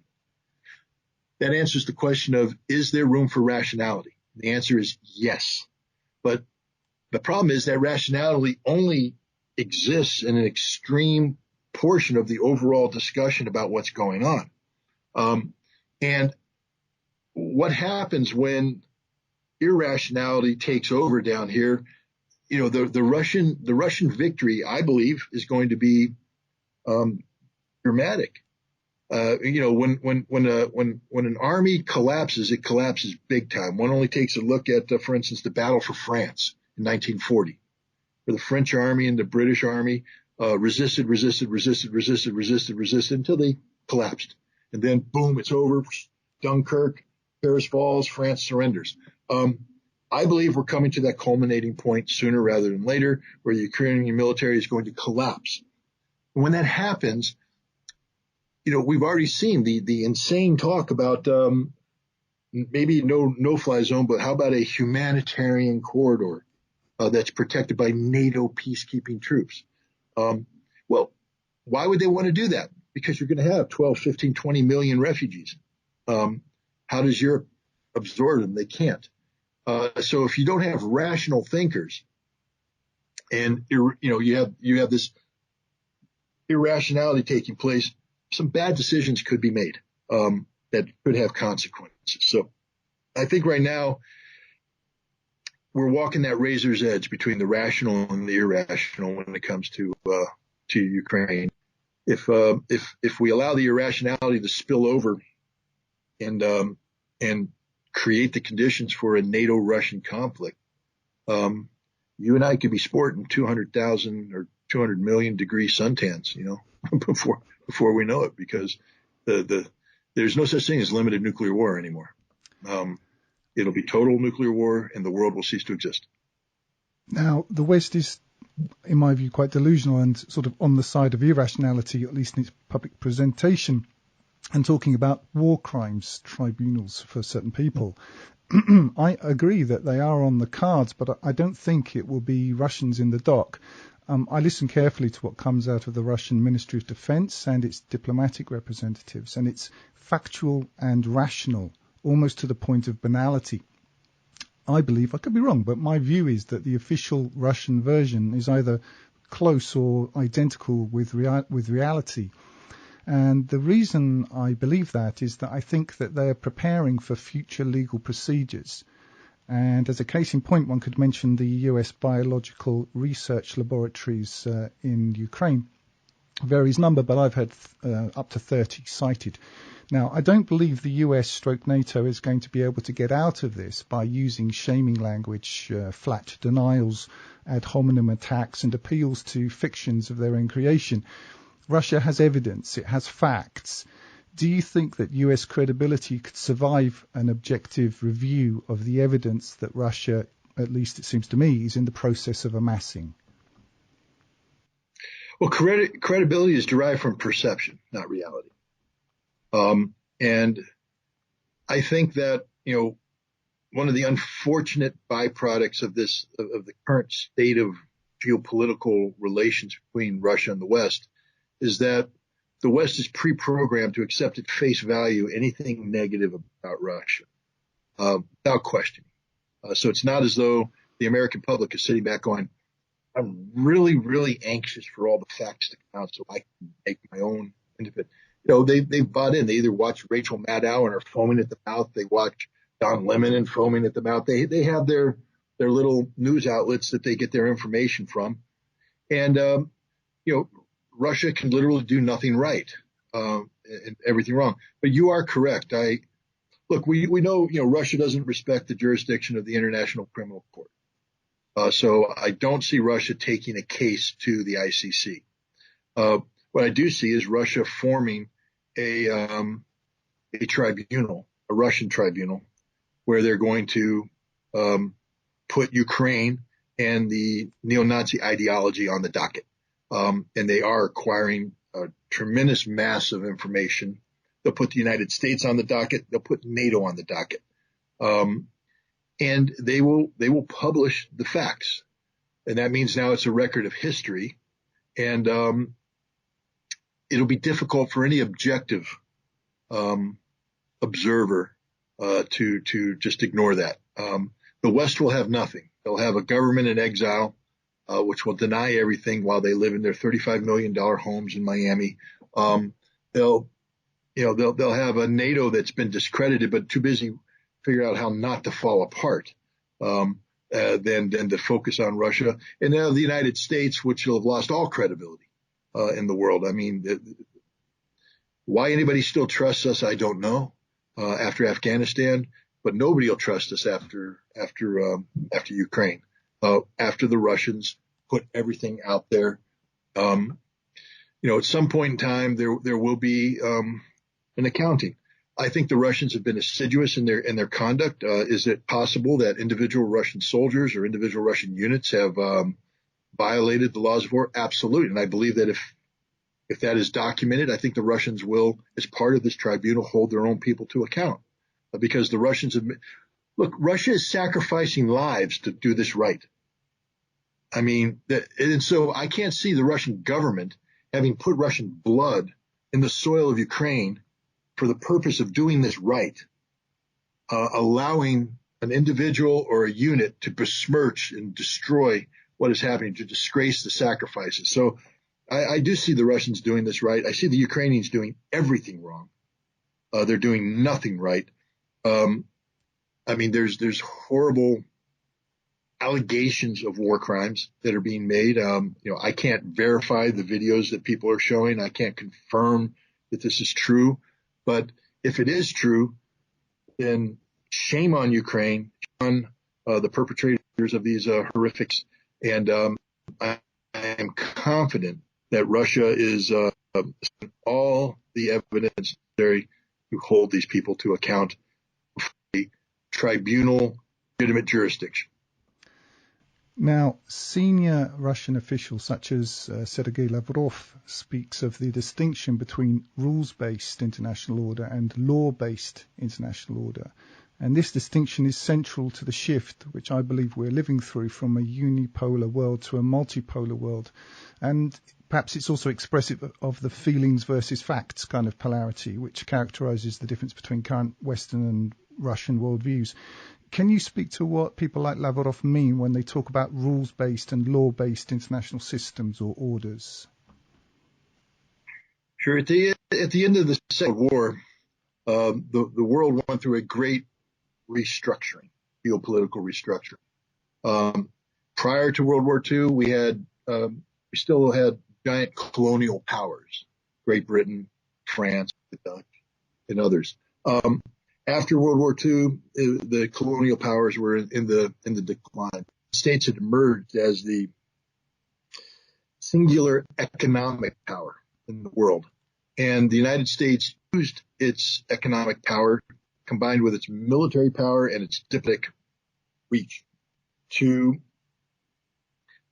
[SPEAKER 2] That answers the question of, is there room for rationality? The answer is yes. But the problem is that rationality only exists in an extreme portion of the overall discussion about what's going on. And what happens when irrationality takes over down here? The Russian victory, I believe, is going to be dramatic. When an army collapses, it collapses big time. One only takes a look at, for instance, the Battle for France in 1940, where the French army and the British army resisted until they collapsed. And then, boom, it's over. Dunkirk, Paris falls, France surrenders. I believe we're coming to that culminating point sooner rather than later, where the Ukrainian military is going to collapse. And when that happens, we've already seen the insane talk about maybe no-fly zone, but how about a humanitarian corridor that's protected by NATO peacekeeping troops? Well, why would they want to do that? Because you're going to have 12, 15, 20 million refugees. How does Europe absorb them? They can't. So if you don't have rational thinkers, and you have this irrationality taking place, some bad decisions could be made that could have consequences. So I think right now we're walking that razor's edge between the rational and the irrational when it comes to Ukraine. If we allow the irrationality to spill over and create the conditions for a NATO-Russian conflict, you and I could be sporting 200,000 or 200 million degree suntans, before we know it, because there's no such thing as limited nuclear war anymore. It'll be total nuclear war, and the world will cease to exist.
[SPEAKER 1] Now, the West is, in my view, quite delusional and sort of on the side of irrationality, at least in its public presentation, and talking about war crimes tribunals for certain people. I agree that they are on the cards, but I don't think it will be Russians in the dock. I listen carefully to what comes out of the Russian Ministry of Defense and its diplomatic representatives, and it's factual and rational, almost to the point of banality. I believe, I could be wrong, but my view is that the official Russian version is either close or identical with reality. And the reason I believe that is that I think that they are preparing for future legal procedures. And as a case in point, one could mention the US biological research laboratories in Ukraine. Varies number, but I've had up to 30 cited. Now, I don't believe the US stroke NATO is going to be able to get out of this by using shaming language, flat denials, ad hominem attacks, and appeals to fictions of their own creation. Russia has evidence, it has facts. Do you think that US credibility could survive an objective review of the evidence that Russia, at least it seems to me, is in the process of amassing?
[SPEAKER 2] Well, credibility is derived from perception, not reality. And I think that, one of the unfortunate byproducts of this, of the current state of geopolitical relations between Russia and the West, is that the West is pre-programmed to accept at face value anything negative about Russia, without question. So it's not as though the American public is sitting back going, I'm really, really anxious for all the facts to come out so I can make my own independent. They've bought in. They either watch Rachel Maddow and are foaming at the mouth. They watch Don Lemon and foaming at the mouth. They have their little news outlets that they get their information from. And, Russia can literally do nothing right, and everything wrong. But you are correct. We know, Russia doesn't respect the jurisdiction of the International Criminal Court. So I don't see Russia taking a case to the ICC. What I do see is Russia forming a tribunal, a Russian tribunal, where they're going to put Ukraine and the neo-Nazi ideology on the docket. And they are acquiring a tremendous mass of information. They'll put the United States on the docket. They'll put NATO on the docket. And they will publish the facts. And that means now it's a record of history. And it'll be difficult for any objective observer to just ignore that. The West will have nothing. They'll have a government in exile, which will deny everything while they live in their $35 million homes in Miami. They'll have a NATO that's been discredited, but too busy figuring out how not to fall apart, than to focus on Russia. And now the United States, which will have lost all credibility, in the world. I mean, why anybody still trusts us, I don't know, after Afghanistan, but nobody will trust us after Ukraine, after the Russians put everything out there. At some point in time, there will be, an accounting. I think the Russians have been assiduous in their conduct. Is it possible that individual Russian soldiers or individual Russian units have, violated the laws of war? Absolutely. And I believe that if that is documented, I think the Russians will, as part of this tribunal, hold their own people to account, because the Russians Russia is sacrificing lives to do this right. I mean, and so I can't see the Russian government having put Russian blood in the soil of Ukraine for the purpose of doing this right, allowing an individual or a unit to besmirch and destroy what is happening, to disgrace the sacrifices. So I do see the Russians doing this right. I see the Ukrainians doing everything wrong. They're doing nothing right. There's horrible allegations of war crimes that are being made. I can't verify the videos that people are showing. I can't confirm that this is true. But if it is true, then shame on Ukraine, on the perpetrators of these horrifics. And I am confident that Russia is all the evidence necessary to hold these people to account for a tribunal legitimate jurisdiction.
[SPEAKER 1] Now, senior Russian officials such as Sergei Lavrov speaks of the distinction between rules-based international order and law-based international order. And this distinction is central to the shift, which I believe we're living through, from a unipolar world to a multipolar world. And perhaps it's also expressive of the feelings versus facts kind of polarity, which characterizes the difference between current Western and Russian worldviews. Can you speak to what people like Lavrov mean when they talk about rules-based and law-based international systems or orders?
[SPEAKER 2] Sure. At the end of the Second World War, the world went through a great restructuring, geopolitical restructuring. Prior to World War II, we still had giant colonial powers, Great Britain, France, the Dutch, and others. After World War II, the colonial powers were in the decline. The States had emerged as the singular economic power in the world. And the United States used its economic power combined with its military power and its diplomatic reach to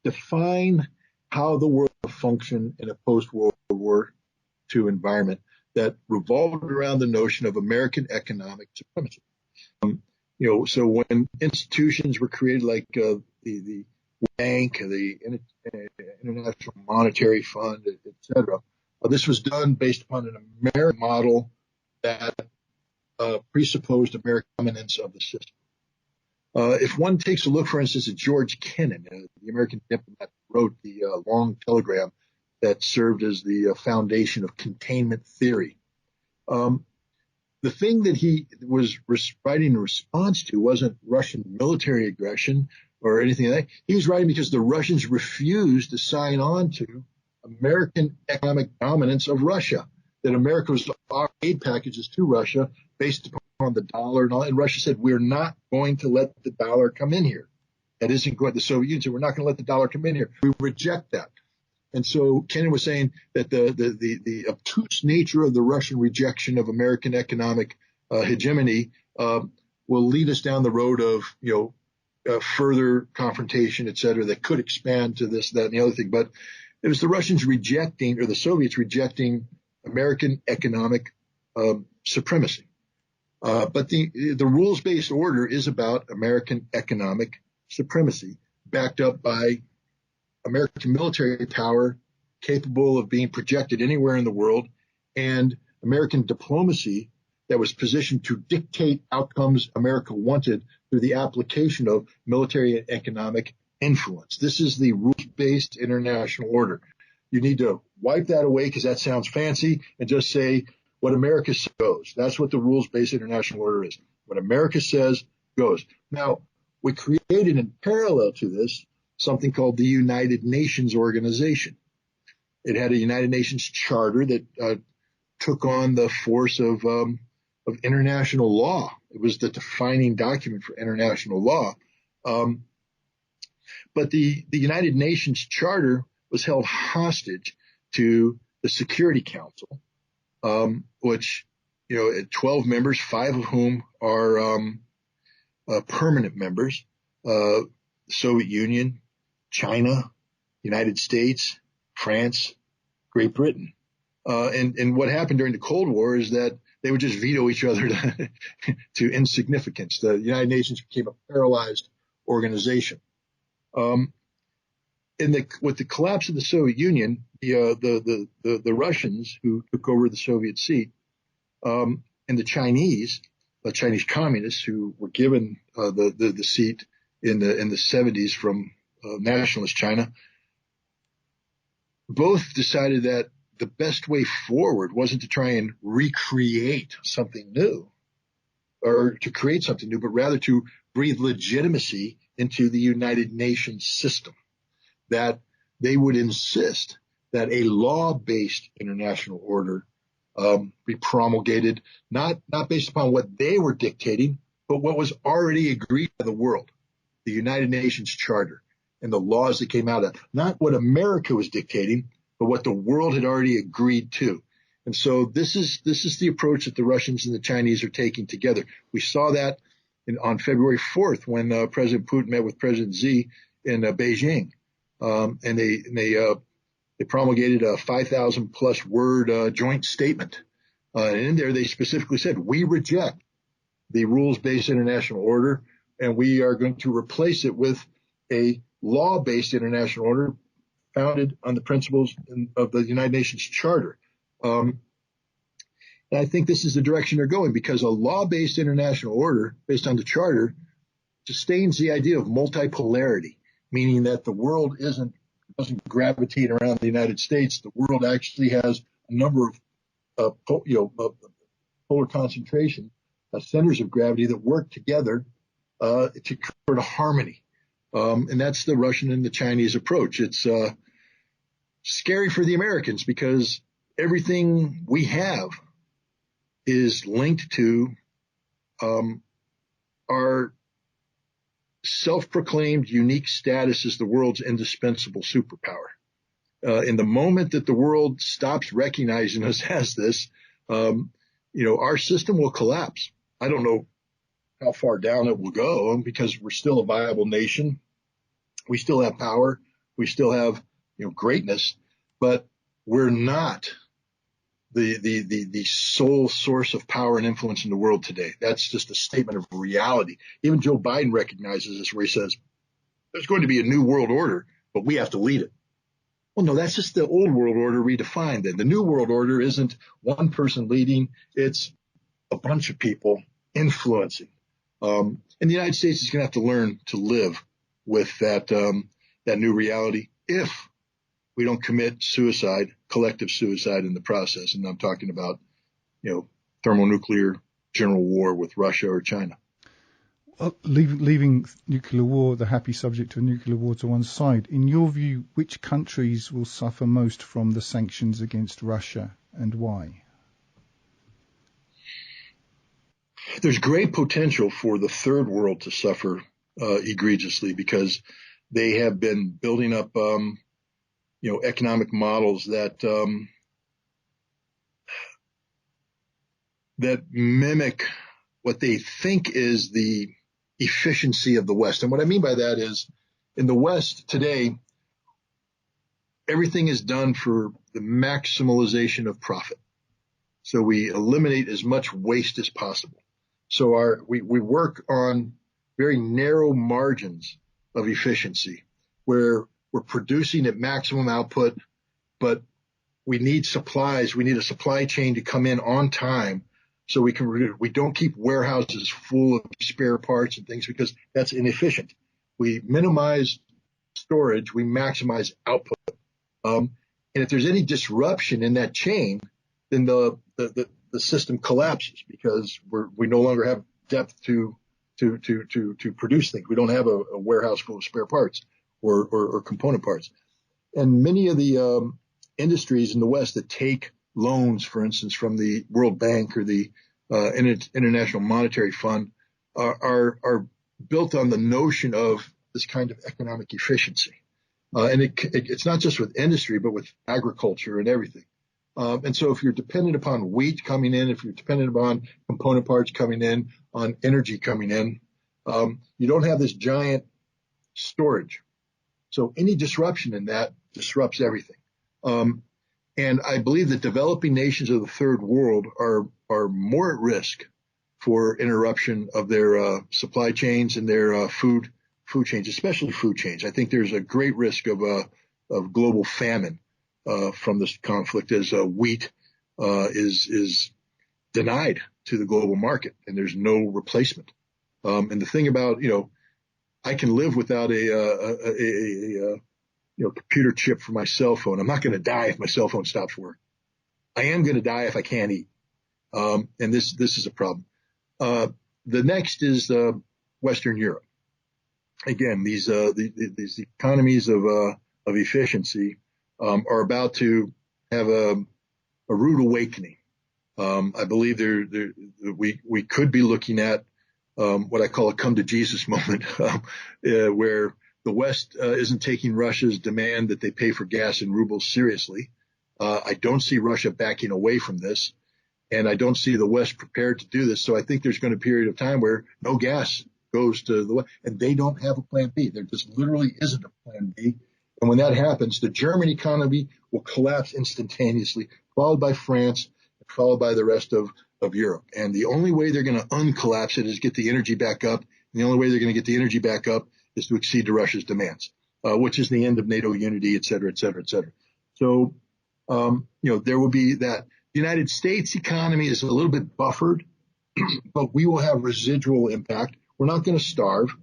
[SPEAKER 2] define how the world will function in a post-World War II environment that revolved around the notion of American economic supremacy. So when institutions were created like the bank, the International Monetary Fund, et cetera, this was done based upon an American model that presupposed American dominance of the system. If one takes a look, for instance, at George Kennan, the American diplomat who wrote the long telegram that served as the foundation of containment theory, the thing that he was writing in response to wasn't Russian military aggression or anything like that. He was writing because the Russians refused to sign on to American economic dominance of Russia, that America was offering aid packages to Russia based upon the dollar and all. And Russia said, we're not going to let the dollar come in here. That isn't going. The Soviet Union said, we're not going to let the dollar come in here. We reject that. And so Kennan was saying that the obtuse nature of the Russian rejection of American economic hegemony will lead us down the road of, further confrontation, et cetera, that could expand to this, that, and the other thing. But it was the Russians rejecting, or the Soviets rejecting, American economic supremacy. But the rules-based order is about American economic supremacy, backed up by American military power capable of being projected anywhere in the world, and American diplomacy that was positioned to dictate outcomes America wanted through the application of military and economic influence. This is the rules-based international order. You need to wipe that away because that sounds fancy and just say what America says goes. That's what the rules-based international order is. What America says goes. Now, we created in parallel to this something called the United Nations Organization. It had a United Nations charter that took on the force of international law. It was the defining document for international law. But the United Nations Charter was held hostage to the Security Council, which, 12 members, 5 of whom are permanent members, the Soviet Union, China, United States, France, Great Britain. And what happened during the Cold War is that they would just veto each other to insignificance. The United Nations became a paralyzed organization. With the collapse of the Soviet Union, the Russians who took over the Soviet seat, and the Chinese communists who were given the seat in the 70s from nationalist China, both decided that the best way forward wasn't to try and recreate something new or to create something new, but rather to breathe legitimacy into the United Nations system, that they would insist that a law-based international order be promulgated, not based upon what they were dictating, but what was already agreed by the world, the United Nations Charter and the laws that came out of it, not what America was dictating, but what the world had already agreed to. And so this is the approach that the Russians and the Chinese are taking together. We saw that on February 4th when President Putin met with President Xi in Beijing, and they promulgated a 5,000 plus word joint statement. And in there they specifically said, we reject the rules-based international order, and we are going to replace it with a law-based international order founded on the principles of the United Nations Charter. And I think this is the direction they're going, because a law-based international order based on the Charter sustains the idea of multipolarity, meaning that the world doesn't gravitate around the United States. The world actually has a number of polar concentration, centers of gravity that work together to create a harmony. And that's the Russian and the Chinese approach. It's scary for the Americans because everything we have is linked to our self-proclaimed unique status as the world's indispensable superpower. In the moment that the world stops recognizing us as this, our system will collapse. I don't know how far down it will go because we're still a viable nation. We still have power. We still have, greatness, but we're not the sole source of power and influence in the world today. That's just a statement of reality. Even Joe Biden recognizes this where he says, there's going to be a new world order, but we have to lead it. Well, no, that's just the old world order redefined. And the new world order isn't one person leading. It's a bunch of people influencing. And the United States is going to have to learn to live with that new reality if we don't commit suicide, collective suicide in the process. And I'm talking about, thermonuclear general war with Russia or China.
[SPEAKER 1] Well, leaving nuclear war, the happy subject of nuclear war to one side, in your view, which countries will suffer most from the sanctions against Russia and why?
[SPEAKER 2] There's great potential for the third world to suffer egregiously because they have been building up, economic models that mimic what they think is the efficiency of the West. And what I mean by that is in the West today, everything is done for the maximalization of profit. So we eliminate as much waste as possible. So we work on very narrow margins of efficiency where we're producing at maximum output, but we need supplies. We need a supply chain to come in on time so we don't keep warehouses full of spare parts and things because that's inefficient. We minimize storage. We maximize output. And if there's any disruption in that chain, then the system collapses because we no longer have depth to produce things. We don't have a warehouse full of spare parts or component parts. And many of the industries in the West that take loans, for instance, from the World Bank or the International Monetary Fund are built on the notion of this kind of economic efficiency. And it's not just with industry, but with agriculture and everything. And so if you're dependent upon wheat coming in, if you're dependent upon component parts coming in, on energy coming in, you don't have this giant storage. So any disruption in that disrupts everything. And I believe that developing nations of the third world are more at risk for interruption of their supply chains and their food chains, especially food chains. I think there's a great risk of global famine from this conflict as wheat is denied to the global market and there's no replacement. And the thing about, I can live without a computer chip for my cell phone. I'm not going to die if my cell phone stops working. I am going to die if I can't eat. And this is a problem. The next is Western Europe. Again, these economies of efficiency are about to have a rude awakening. I believe we could be looking at what I call a come to Jesus moment, where the West isn't taking Russia's demand that they pay for gas in rubles seriously. I don't see Russia backing away from this, and I don't see the West prepared to do this. So I think there's going to be a period of time where no gas goes to the West, and they don't have a plan B. There just literally isn't a plan B. And when that happens, the German economy will collapse instantaneously, followed by France, followed by the rest of Europe. And the only way they're going to uncollapse it is get the energy back up. And the only way they're going to get the energy back up is to accede to Russia's demands, which is the end of NATO unity, et cetera, et cetera, et cetera. So, there will be that. The United States economy is a little bit buffered, but we will have residual impact. We're not going to starve,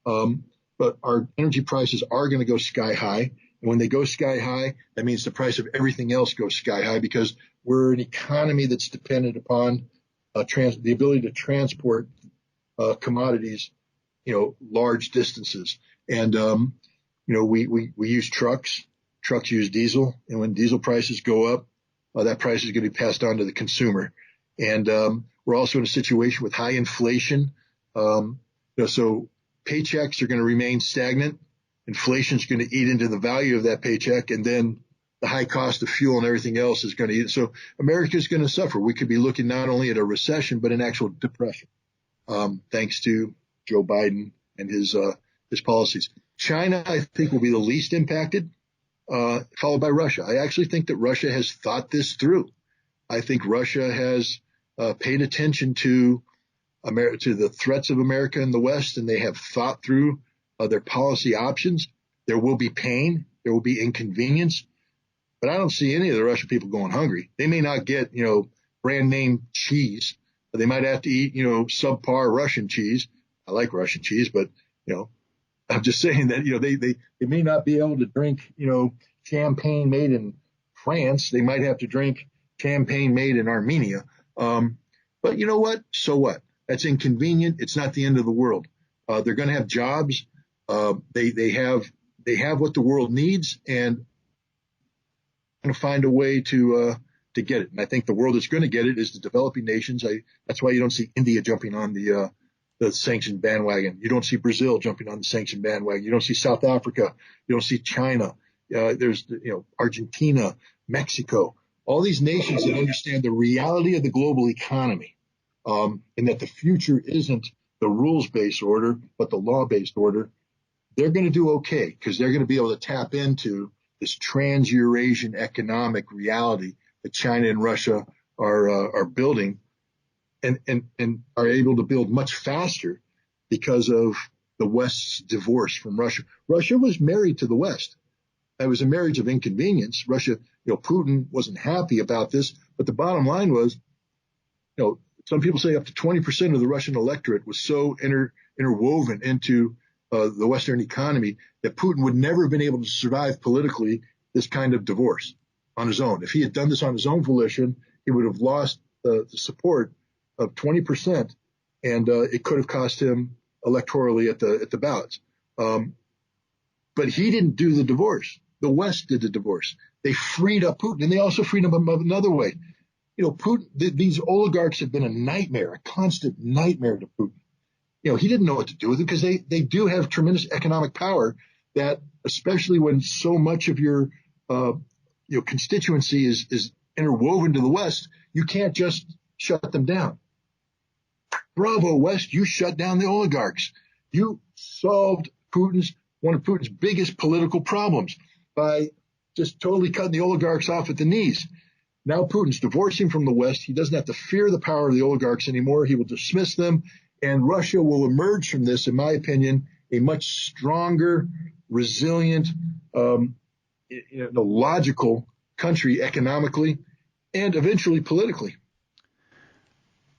[SPEAKER 2] but our energy prices are going to go sky high. And when they go sky high, that means the price of everything else goes sky high because We're an economy that's dependent upon the ability to transport commodities, large distances. And, we use trucks. Trucks use diesel. And when diesel prices go up, that price is going to be passed on to the consumer. And we're also in a situation with high inflation. So paychecks are going to remain stagnant. Inflation is going to eat into the value of that paycheck. And then the high cost of fuel and everything else is going to eat. So America is going to suffer. We could be looking not only at a recession, but an actual depression, thanks to Joe Biden and his policies. China, I think, will be the least impacted, followed by Russia. I actually think that Russia has thought this through. I think Russia has paid attention to the threats of America in the West, and they have thought through their policy options. There will be pain. There will be inconvenience. But I don't see any of the Russian people going hungry. They may not get, brand name cheese. They might have to eat, subpar Russian cheese. I like Russian cheese, but, I'm just saying that, they may not be able to drink, champagne made in France. They might have to drink champagne made in Armenia. But you know what? So what? That's inconvenient. It's not the end of the world. They're going to have jobs. They have what the world needs, and going to find a way to get it. And I think the world that's going to get it is the developing nations. That's why you don't see India jumping on the sanction bandwagon. You don't see Brazil jumping on the sanction bandwagon. You don't see South Africa. You don't see China. There's Argentina, Mexico, all these nations that understand the reality of the global economy, and that the future isn't the rules-based order, but the law-based order. They're going to do okay because they're going to be able to tap into this trans-Eurasian economic reality that China and Russia are building, and are able to build much faster because of the West's divorce from Russia. Russia was married to the West. It was a marriage of inconvenience. Russia, Putin wasn't happy about this, but the bottom line was, some people say up to 20% of the Russian electorate was so interwoven into the Western economy that Putin would never have been able to survive politically this kind of divorce on his own. If he had done this on his own volition, he would have lost the support of 20%, and it could have cost him electorally at the ballots. But he didn't do the divorce. The West did the divorce. They freed up Putin, and they also freed him up another way. Putin, these oligarchs have been a nightmare, a constant nightmare to Putin. He didn't know what to do with it because they do have tremendous economic power that, especially when so much of your constituency is interwoven to the West, you can't just shut them down. Bravo, West, you shut down the oligarchs. You solved one of Putin's biggest political problems by just totally cutting the oligarchs off at the knees. Now Putin's divorcing from the West. He doesn't have to fear the power of the oligarchs anymore. He will dismiss them, and Russia will emerge from this, in my opinion, a much stronger, resilient, logical country economically and eventually politically.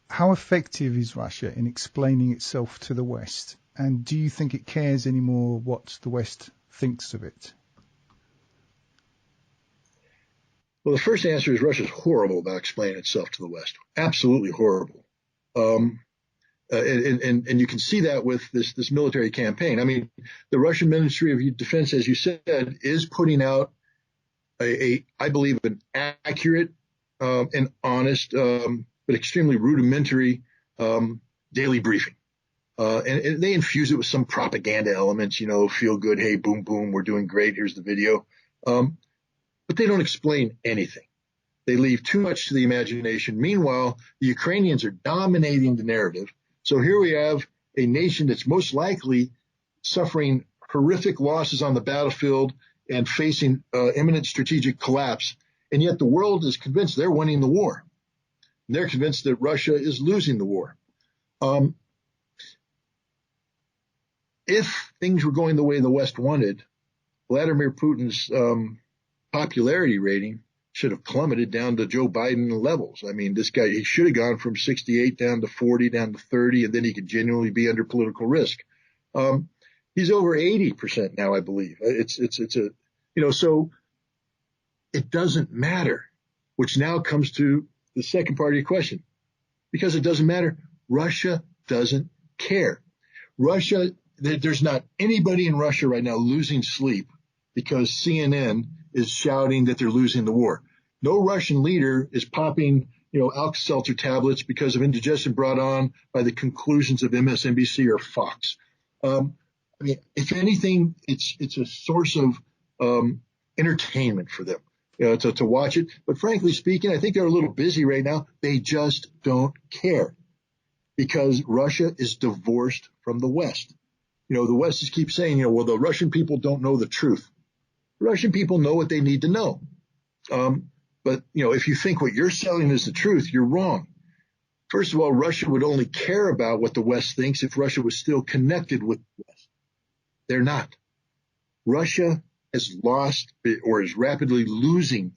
[SPEAKER 1] How effective is Russia in explaining itself to the West? And do you think it cares anymore what the West thinks of it?
[SPEAKER 2] Well, the first answer is Russia's horrible about explaining itself to the West. Absolutely horrible. And you can see that with this military campaign. I mean, the Russian Ministry of Defense, as you said, is putting out I believe, an accurate and honest, but extremely rudimentary daily briefing. And they infuse it with some propaganda elements, feel good, hey, boom, boom, we're doing great, here's the video. But they don't explain anything. They leave too much to the imagination. Meanwhile, the Ukrainians are dominating the narrative. So here we have a nation that's most likely suffering horrific losses on the battlefield and facing imminent strategic collapse. And yet the world is convinced they're winning the war. And they're convinced that Russia is losing the war. If things were going the way the West wanted, Vladimir Putin's popularity rating should have plummeted down to Joe Biden levels. I mean, this guy, he should have gone from 68 down to 40, down to 30, and then he could genuinely be under political risk. He's over 80% now, I believe. So it doesn't matter which now comes to the second part of your question. Because it doesn't matter. Russia doesn't care. Russia, there's not anybody in Russia right now losing sleep because CNN is shouting that they're losing the war. No Russian leader is popping, Alka-Seltzer tablets because of indigestion brought on by the conclusions of MSNBC or Fox. If anything, it's a source of entertainment for them, to watch it. But frankly speaking, I think they're a little busy right now. They just don't care because Russia is divorced from the West. The West just keeps saying, well, the Russian people don't know the truth. The Russian people know what they need to know. But if you think what you're selling is the truth, you're wrong. First of all, Russia would only care about what the West thinks if Russia was still connected with the West. They're not. Russia has lost or is rapidly losing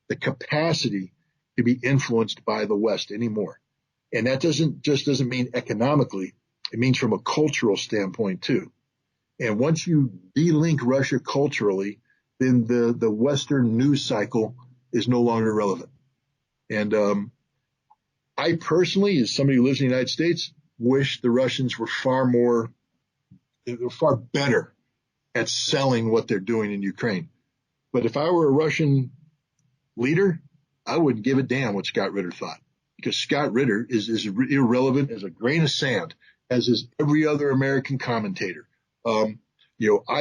[SPEAKER 2] the capacity to be influenced by the West anymore. And that doesn't mean economically. It means from a cultural standpoint too. And once you de-link Russia culturally, then the Western news cycle is no longer relevant. And I personally, as somebody who lives in the United States, wish the Russians were far better at selling what they're doing in Ukraine. But if I were a Russian leader, I wouldn't give a damn what Scott Ritter thought, because Scott Ritter is irrelevant as a grain of sand, as is every other American commentator. I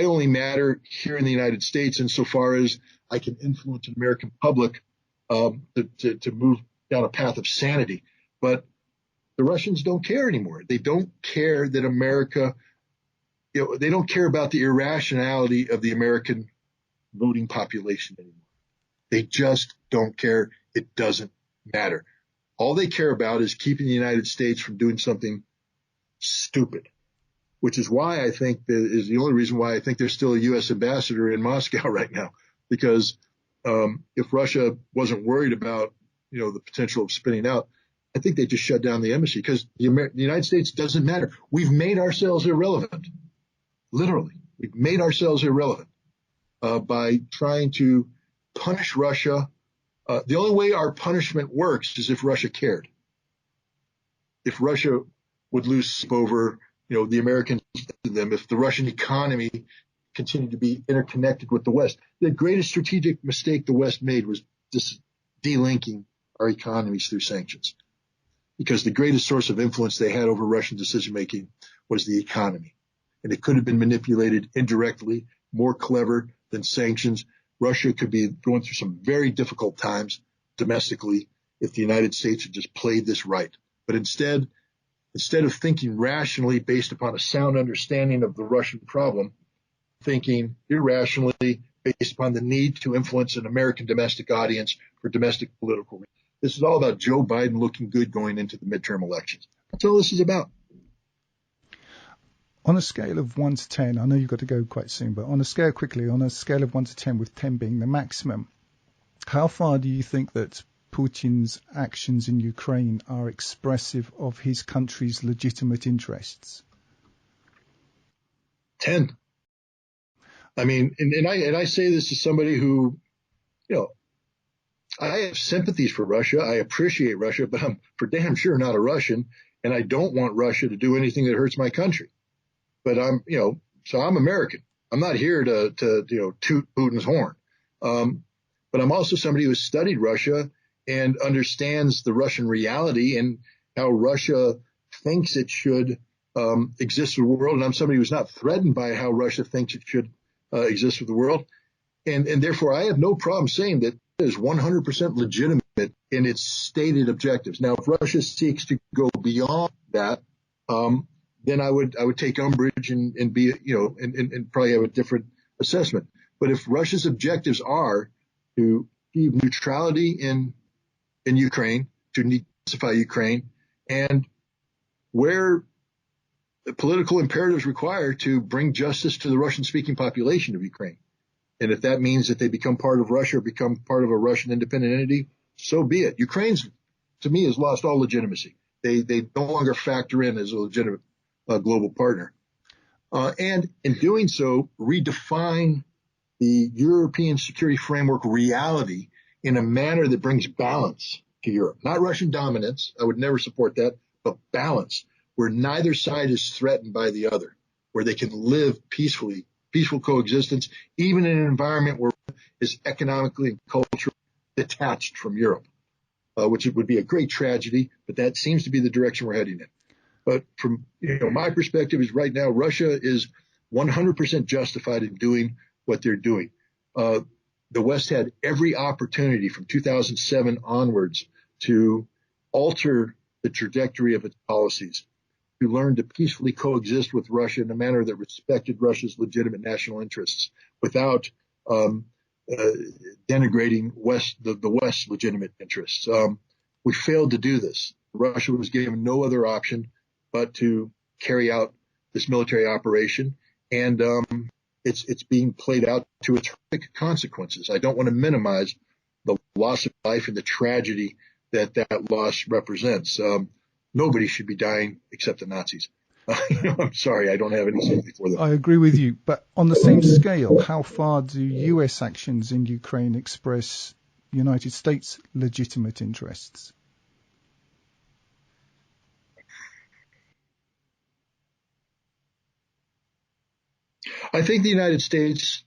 [SPEAKER 2] only matter here in the United States insofar as I can influence an American public to move down a path of sanity. But the Russians don't care anymore. They don't care that America, they don't care about the irrationality of the American voting population anymore. They just don't care. It doesn't matter. All they care about is keeping the United States from doing something stupid, which is why I think is the only reason why I think there's still a U.S. ambassador in Moscow right now. Because if Russia wasn't worried about, the potential of spinning out, I think they just shut down the embassy, because the United States doesn't matter. We've made ourselves irrelevant. Literally, we've made ourselves irrelevant by trying to punish Russia. The only way our punishment works is if Russia cared. If Russia would lose sleep over, the Americans, them, if the Russian economy continued to be interconnected with the West. The greatest strategic mistake the West made was just delinking our economies through sanctions, because the greatest source of influence they had over Russian decision-making was the economy. And it could have been manipulated indirectly, more clever than sanctions. Russia could be going through some very difficult times domestically if the United States had just played this right. But instead of thinking rationally based upon a sound understanding of the Russian problem, thinking irrationally based upon the need to influence an American domestic audience for domestic political reasons. This is all about Joe Biden looking good going into the midterm elections. That's all this is about.
[SPEAKER 1] On a scale of 1 to 10, I know you've got to go quite soon, but on a scale of 1 to 10, with 10 being the maximum, how far do you think that Putin's actions in Ukraine are expressive of his country's legitimate interests?
[SPEAKER 2] 10. I mean, and I say this as somebody who, I have sympathies for Russia. I appreciate Russia, but I'm for damn sure not a Russian, and I don't want Russia to do anything that hurts my country. But so I'm American. I'm not here to toot Putin's horn. But I'm also somebody who has studied Russia and understands the Russian reality and how Russia thinks it should exist with the world. And I'm somebody who's not threatened by how Russia thinks it should exist with the world. And therefore, I have no problem saying that it is 100% legitimate in its stated objectives. Now, if Russia seeks to go beyond that, then I would take umbrage and be, and probably have a different assessment. But if Russia's objectives are to achieve neutrality in Ukraine, to declassify Ukraine, and where the political imperatives require to bring justice to the Russian-speaking population of Ukraine, and if that means that they become part of Russia or become part of a Russian independent entity, so be it. Ukraine's, to me, has lost all legitimacy. They no longer factor in as a legitimate global partner. And in doing so, redefine the European security framework reality in a manner that brings balance to Europe. Not Russian dominance. I would never support that, but balance, where neither side is threatened by the other, where they can live peacefully, peaceful coexistence, even in an environment where it is economically and culturally detached from Europe, which it would be a great tragedy, but that seems to be the direction we're heading in. But from my perspective is right now, Russia is 100% justified in doing what they're doing. The West had every opportunity from 2007 onwards to alter the trajectory of its policies, to learn to peacefully coexist with Russia in a manner that respected Russia's legitimate national interests without denigrating the West's legitimate interests. We failed to do this. Russia was given no other option but to carry out this military operation, and it's being played out to its horrific consequences. I don't want to minimize the loss of life and the tragedy that loss represents. Nobody should be dying except the Nazis. I'm sorry, I don't have any sympathy for them.
[SPEAKER 1] I agree with you, but on the same scale, how far do U.S. actions in Ukraine express United States' legitimate interests?
[SPEAKER 2] I think the United States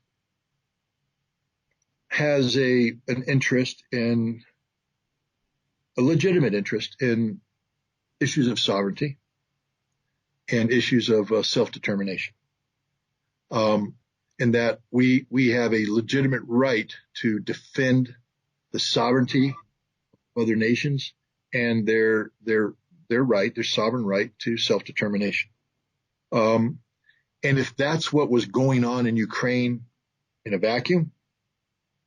[SPEAKER 2] has a legitimate interest in issues of sovereignty and issues of self-determination. In that we have a legitimate right to defend the sovereignty of other nations and their sovereign right to self-determination. And if that's what was going on in Ukraine in a vacuum,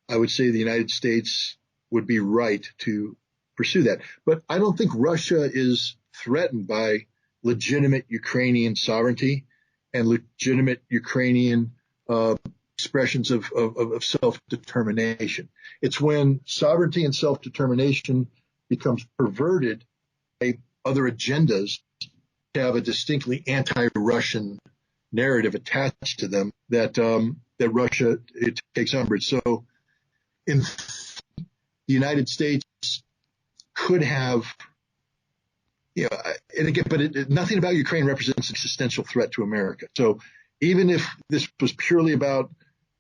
[SPEAKER 2] I would say the United States would be right to pursue that. But I don't think Russia is threatened by legitimate Ukrainian sovereignty and legitimate Ukrainian expressions of self-determination. It's when sovereignty and self-determination becomes perverted by other agendas to have a distinctly anti-Russian narrative attached to them that Russia takes umbrage. So in the United States could have, and again, but nothing about Ukraine represents an existential threat to America. So even if this was purely about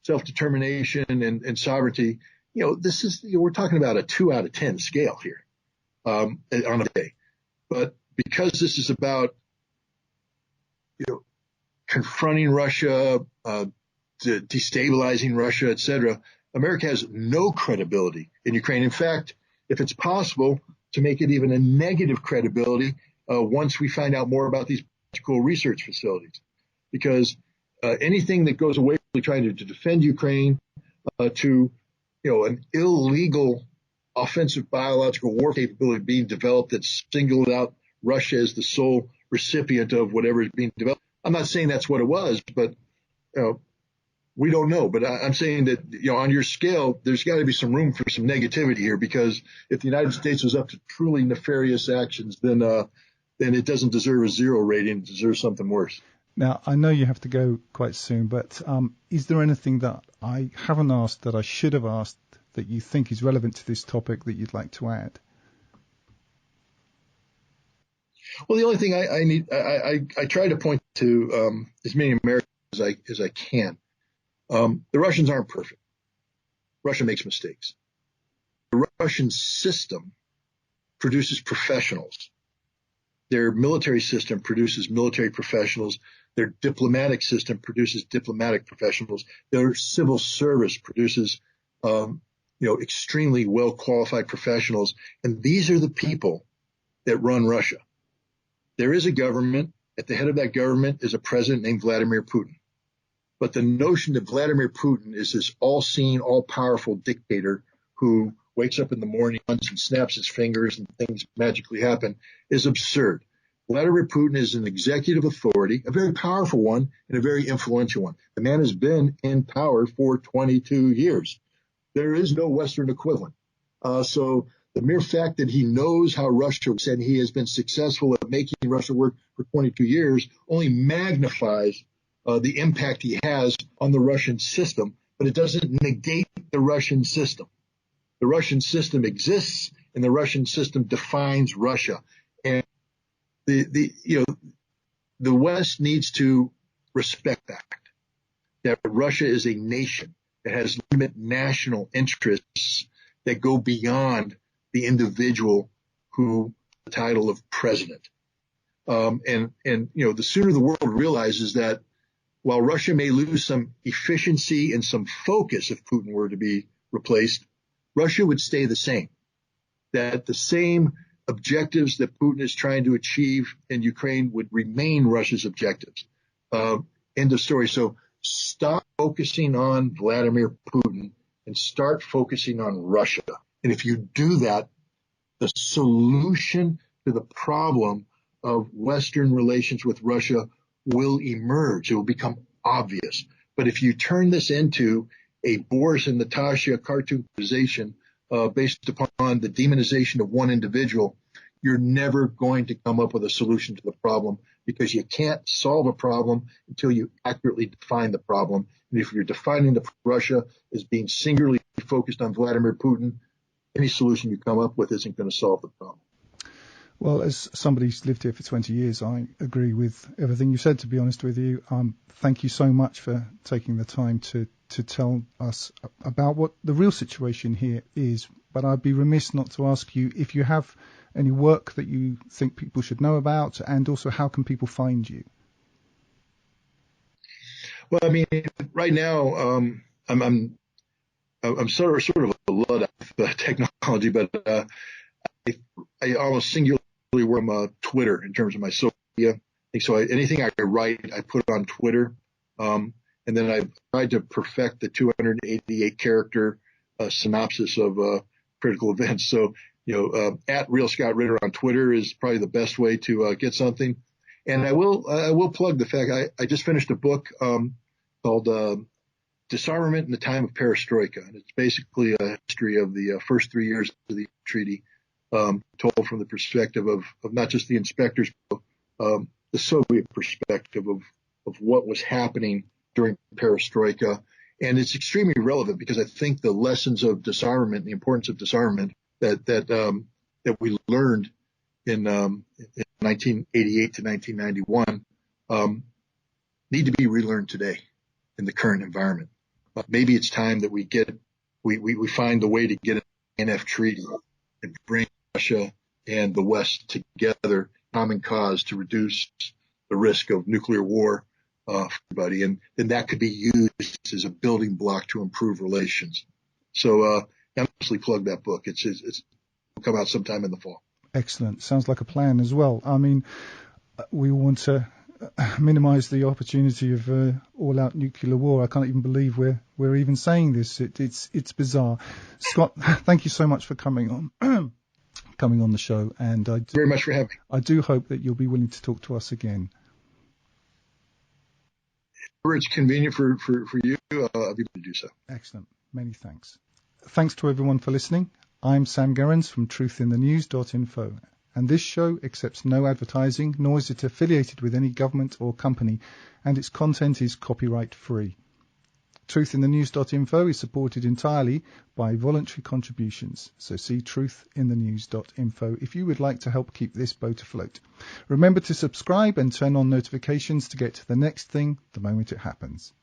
[SPEAKER 2] self-determination and sovereignty, this is, we're talking about a 2 out of 10 scale here on a day. But because this is about, confronting Russia, destabilizing Russia, etc., America has no credibility in Ukraine. In fact, if it's possible to make it even a negative credibility once we find out more about these political research facilities, because anything that goes away from trying to defend Ukraine to an illegal offensive biological war capability being developed that singled out Russia as the sole recipient of whatever is being developed. I'm not saying that's what it was, but we don't know. But I'm saying that on your scale, there's got to be some room for some negativity here, because if the United States was up to truly nefarious actions, then it doesn't deserve a 0 rating; it deserves something worse.
[SPEAKER 1] Now, I know you have to go quite soon, but is there anything that I haven't asked that I should have asked that you think is relevant to this topic that you'd like to add?
[SPEAKER 2] Well, the only thing I try to point to as many Americans as I can. The Russians aren't perfect. Russia makes mistakes. The Russian system produces professionals. Their military system produces military professionals. Their diplomatic system produces diplomatic professionals. Their civil service produces, extremely well qualified professionals. And these are the people that run Russia. There is a government. At the head of that government is a president named Vladimir Putin. But the notion that Vladimir Putin is this all-seeing, all-powerful dictator who wakes up in the morning and snaps his fingers and things magically happen is absurd. Vladimir Putin is an executive authority, a very powerful one and a very influential one. The man has been in power for 22 years. There is no Western equivalent. So the mere fact that he knows how Russia works and he has been successful at making Russia work for 22 years only magnifies the impact he has on the Russian system, but it doesn't negate the Russian system. The Russian system exists, and the Russian system defines Russia. And the West needs to respect that Russia is a nation that has legitimate national interests that go beyond the individual who the title of president. And the sooner the world realizes that while Russia may lose some efficiency and some focus if Putin were to be replaced, Russia would stay the same. That the same objectives that Putin is trying to achieve in Ukraine would remain Russia's objectives. End of story. So stop focusing on Vladimir Putin and start focusing on Russia. And if you do that, the solution to the problem of Western relations with Russia will emerge. It will become obvious. But if you turn this into a Boris and Natasha cartoonization based upon the demonization of one individual, you're never going to come up with a solution to the problem, because you can't solve a problem until you accurately define the problem. And if you're defining Russia as being singularly focused on Vladimir Putin, any solution you come up with isn't going to solve the problem.
[SPEAKER 1] Well, as somebody who's lived here for 20 years, I agree with everything you said, to be honest with you. Thank you so much for taking the time to tell us about what the real situation here is. But I'd be remiss not to ask you if you have any work that you think people should know about, and also how can people find you?
[SPEAKER 2] Well, I mean, right now, I'm sort of a Luddite of technology, but I almost singularly work on Twitter in terms of my social media. So anything I write, I put on Twitter. And then I've tried to perfect the 288 character synopsis of critical events. So, at Real Scott Ritter on Twitter is probably the best way to get something. And I will plug the fact I just finished a book called Disarmament in the Time of Perestroika. And it's basically a history of the first 3 years of the treaty, told from the perspective of not just the inspectors, but the Soviet perspective of what was happening during Perestroika. And it's extremely relevant because I think the lessons of disarmament, the importance of disarmament that we learned in 1988 to 1991 need to be relearned today in the current environment. Maybe it's time that we find a way to get an NF treaty and bring Russia and the West together, common cause to reduce the risk of nuclear war for everybody. And then that could be used as a building block to improve relations. So I honestly plug that book. It's will come out sometime in the fall.
[SPEAKER 1] Excellent. Sounds like a plan as well. I mean, we want to minimize the opportunity of all-out nuclear war. I can't even believe we're even saying this. It's bizarre. Scott, thank you so much for coming on the show, and
[SPEAKER 2] very much for having me.
[SPEAKER 1] I do hope that you'll be willing to talk to us again.
[SPEAKER 2] Where it's convenient for you, I'll be able to do so.
[SPEAKER 1] Excellent. Many thanks. Thanks to everyone for listening. I'm Sam Gerrans from truthinthenews.info. And this show accepts no advertising, nor is it affiliated with any government or company, and its content is copyright free. Truthinthenews.info is supported entirely by voluntary contributions, so see truthinthenews.info if you would like to help keep this boat afloat. Remember to subscribe and turn on notifications to get to the next thing the moment it happens.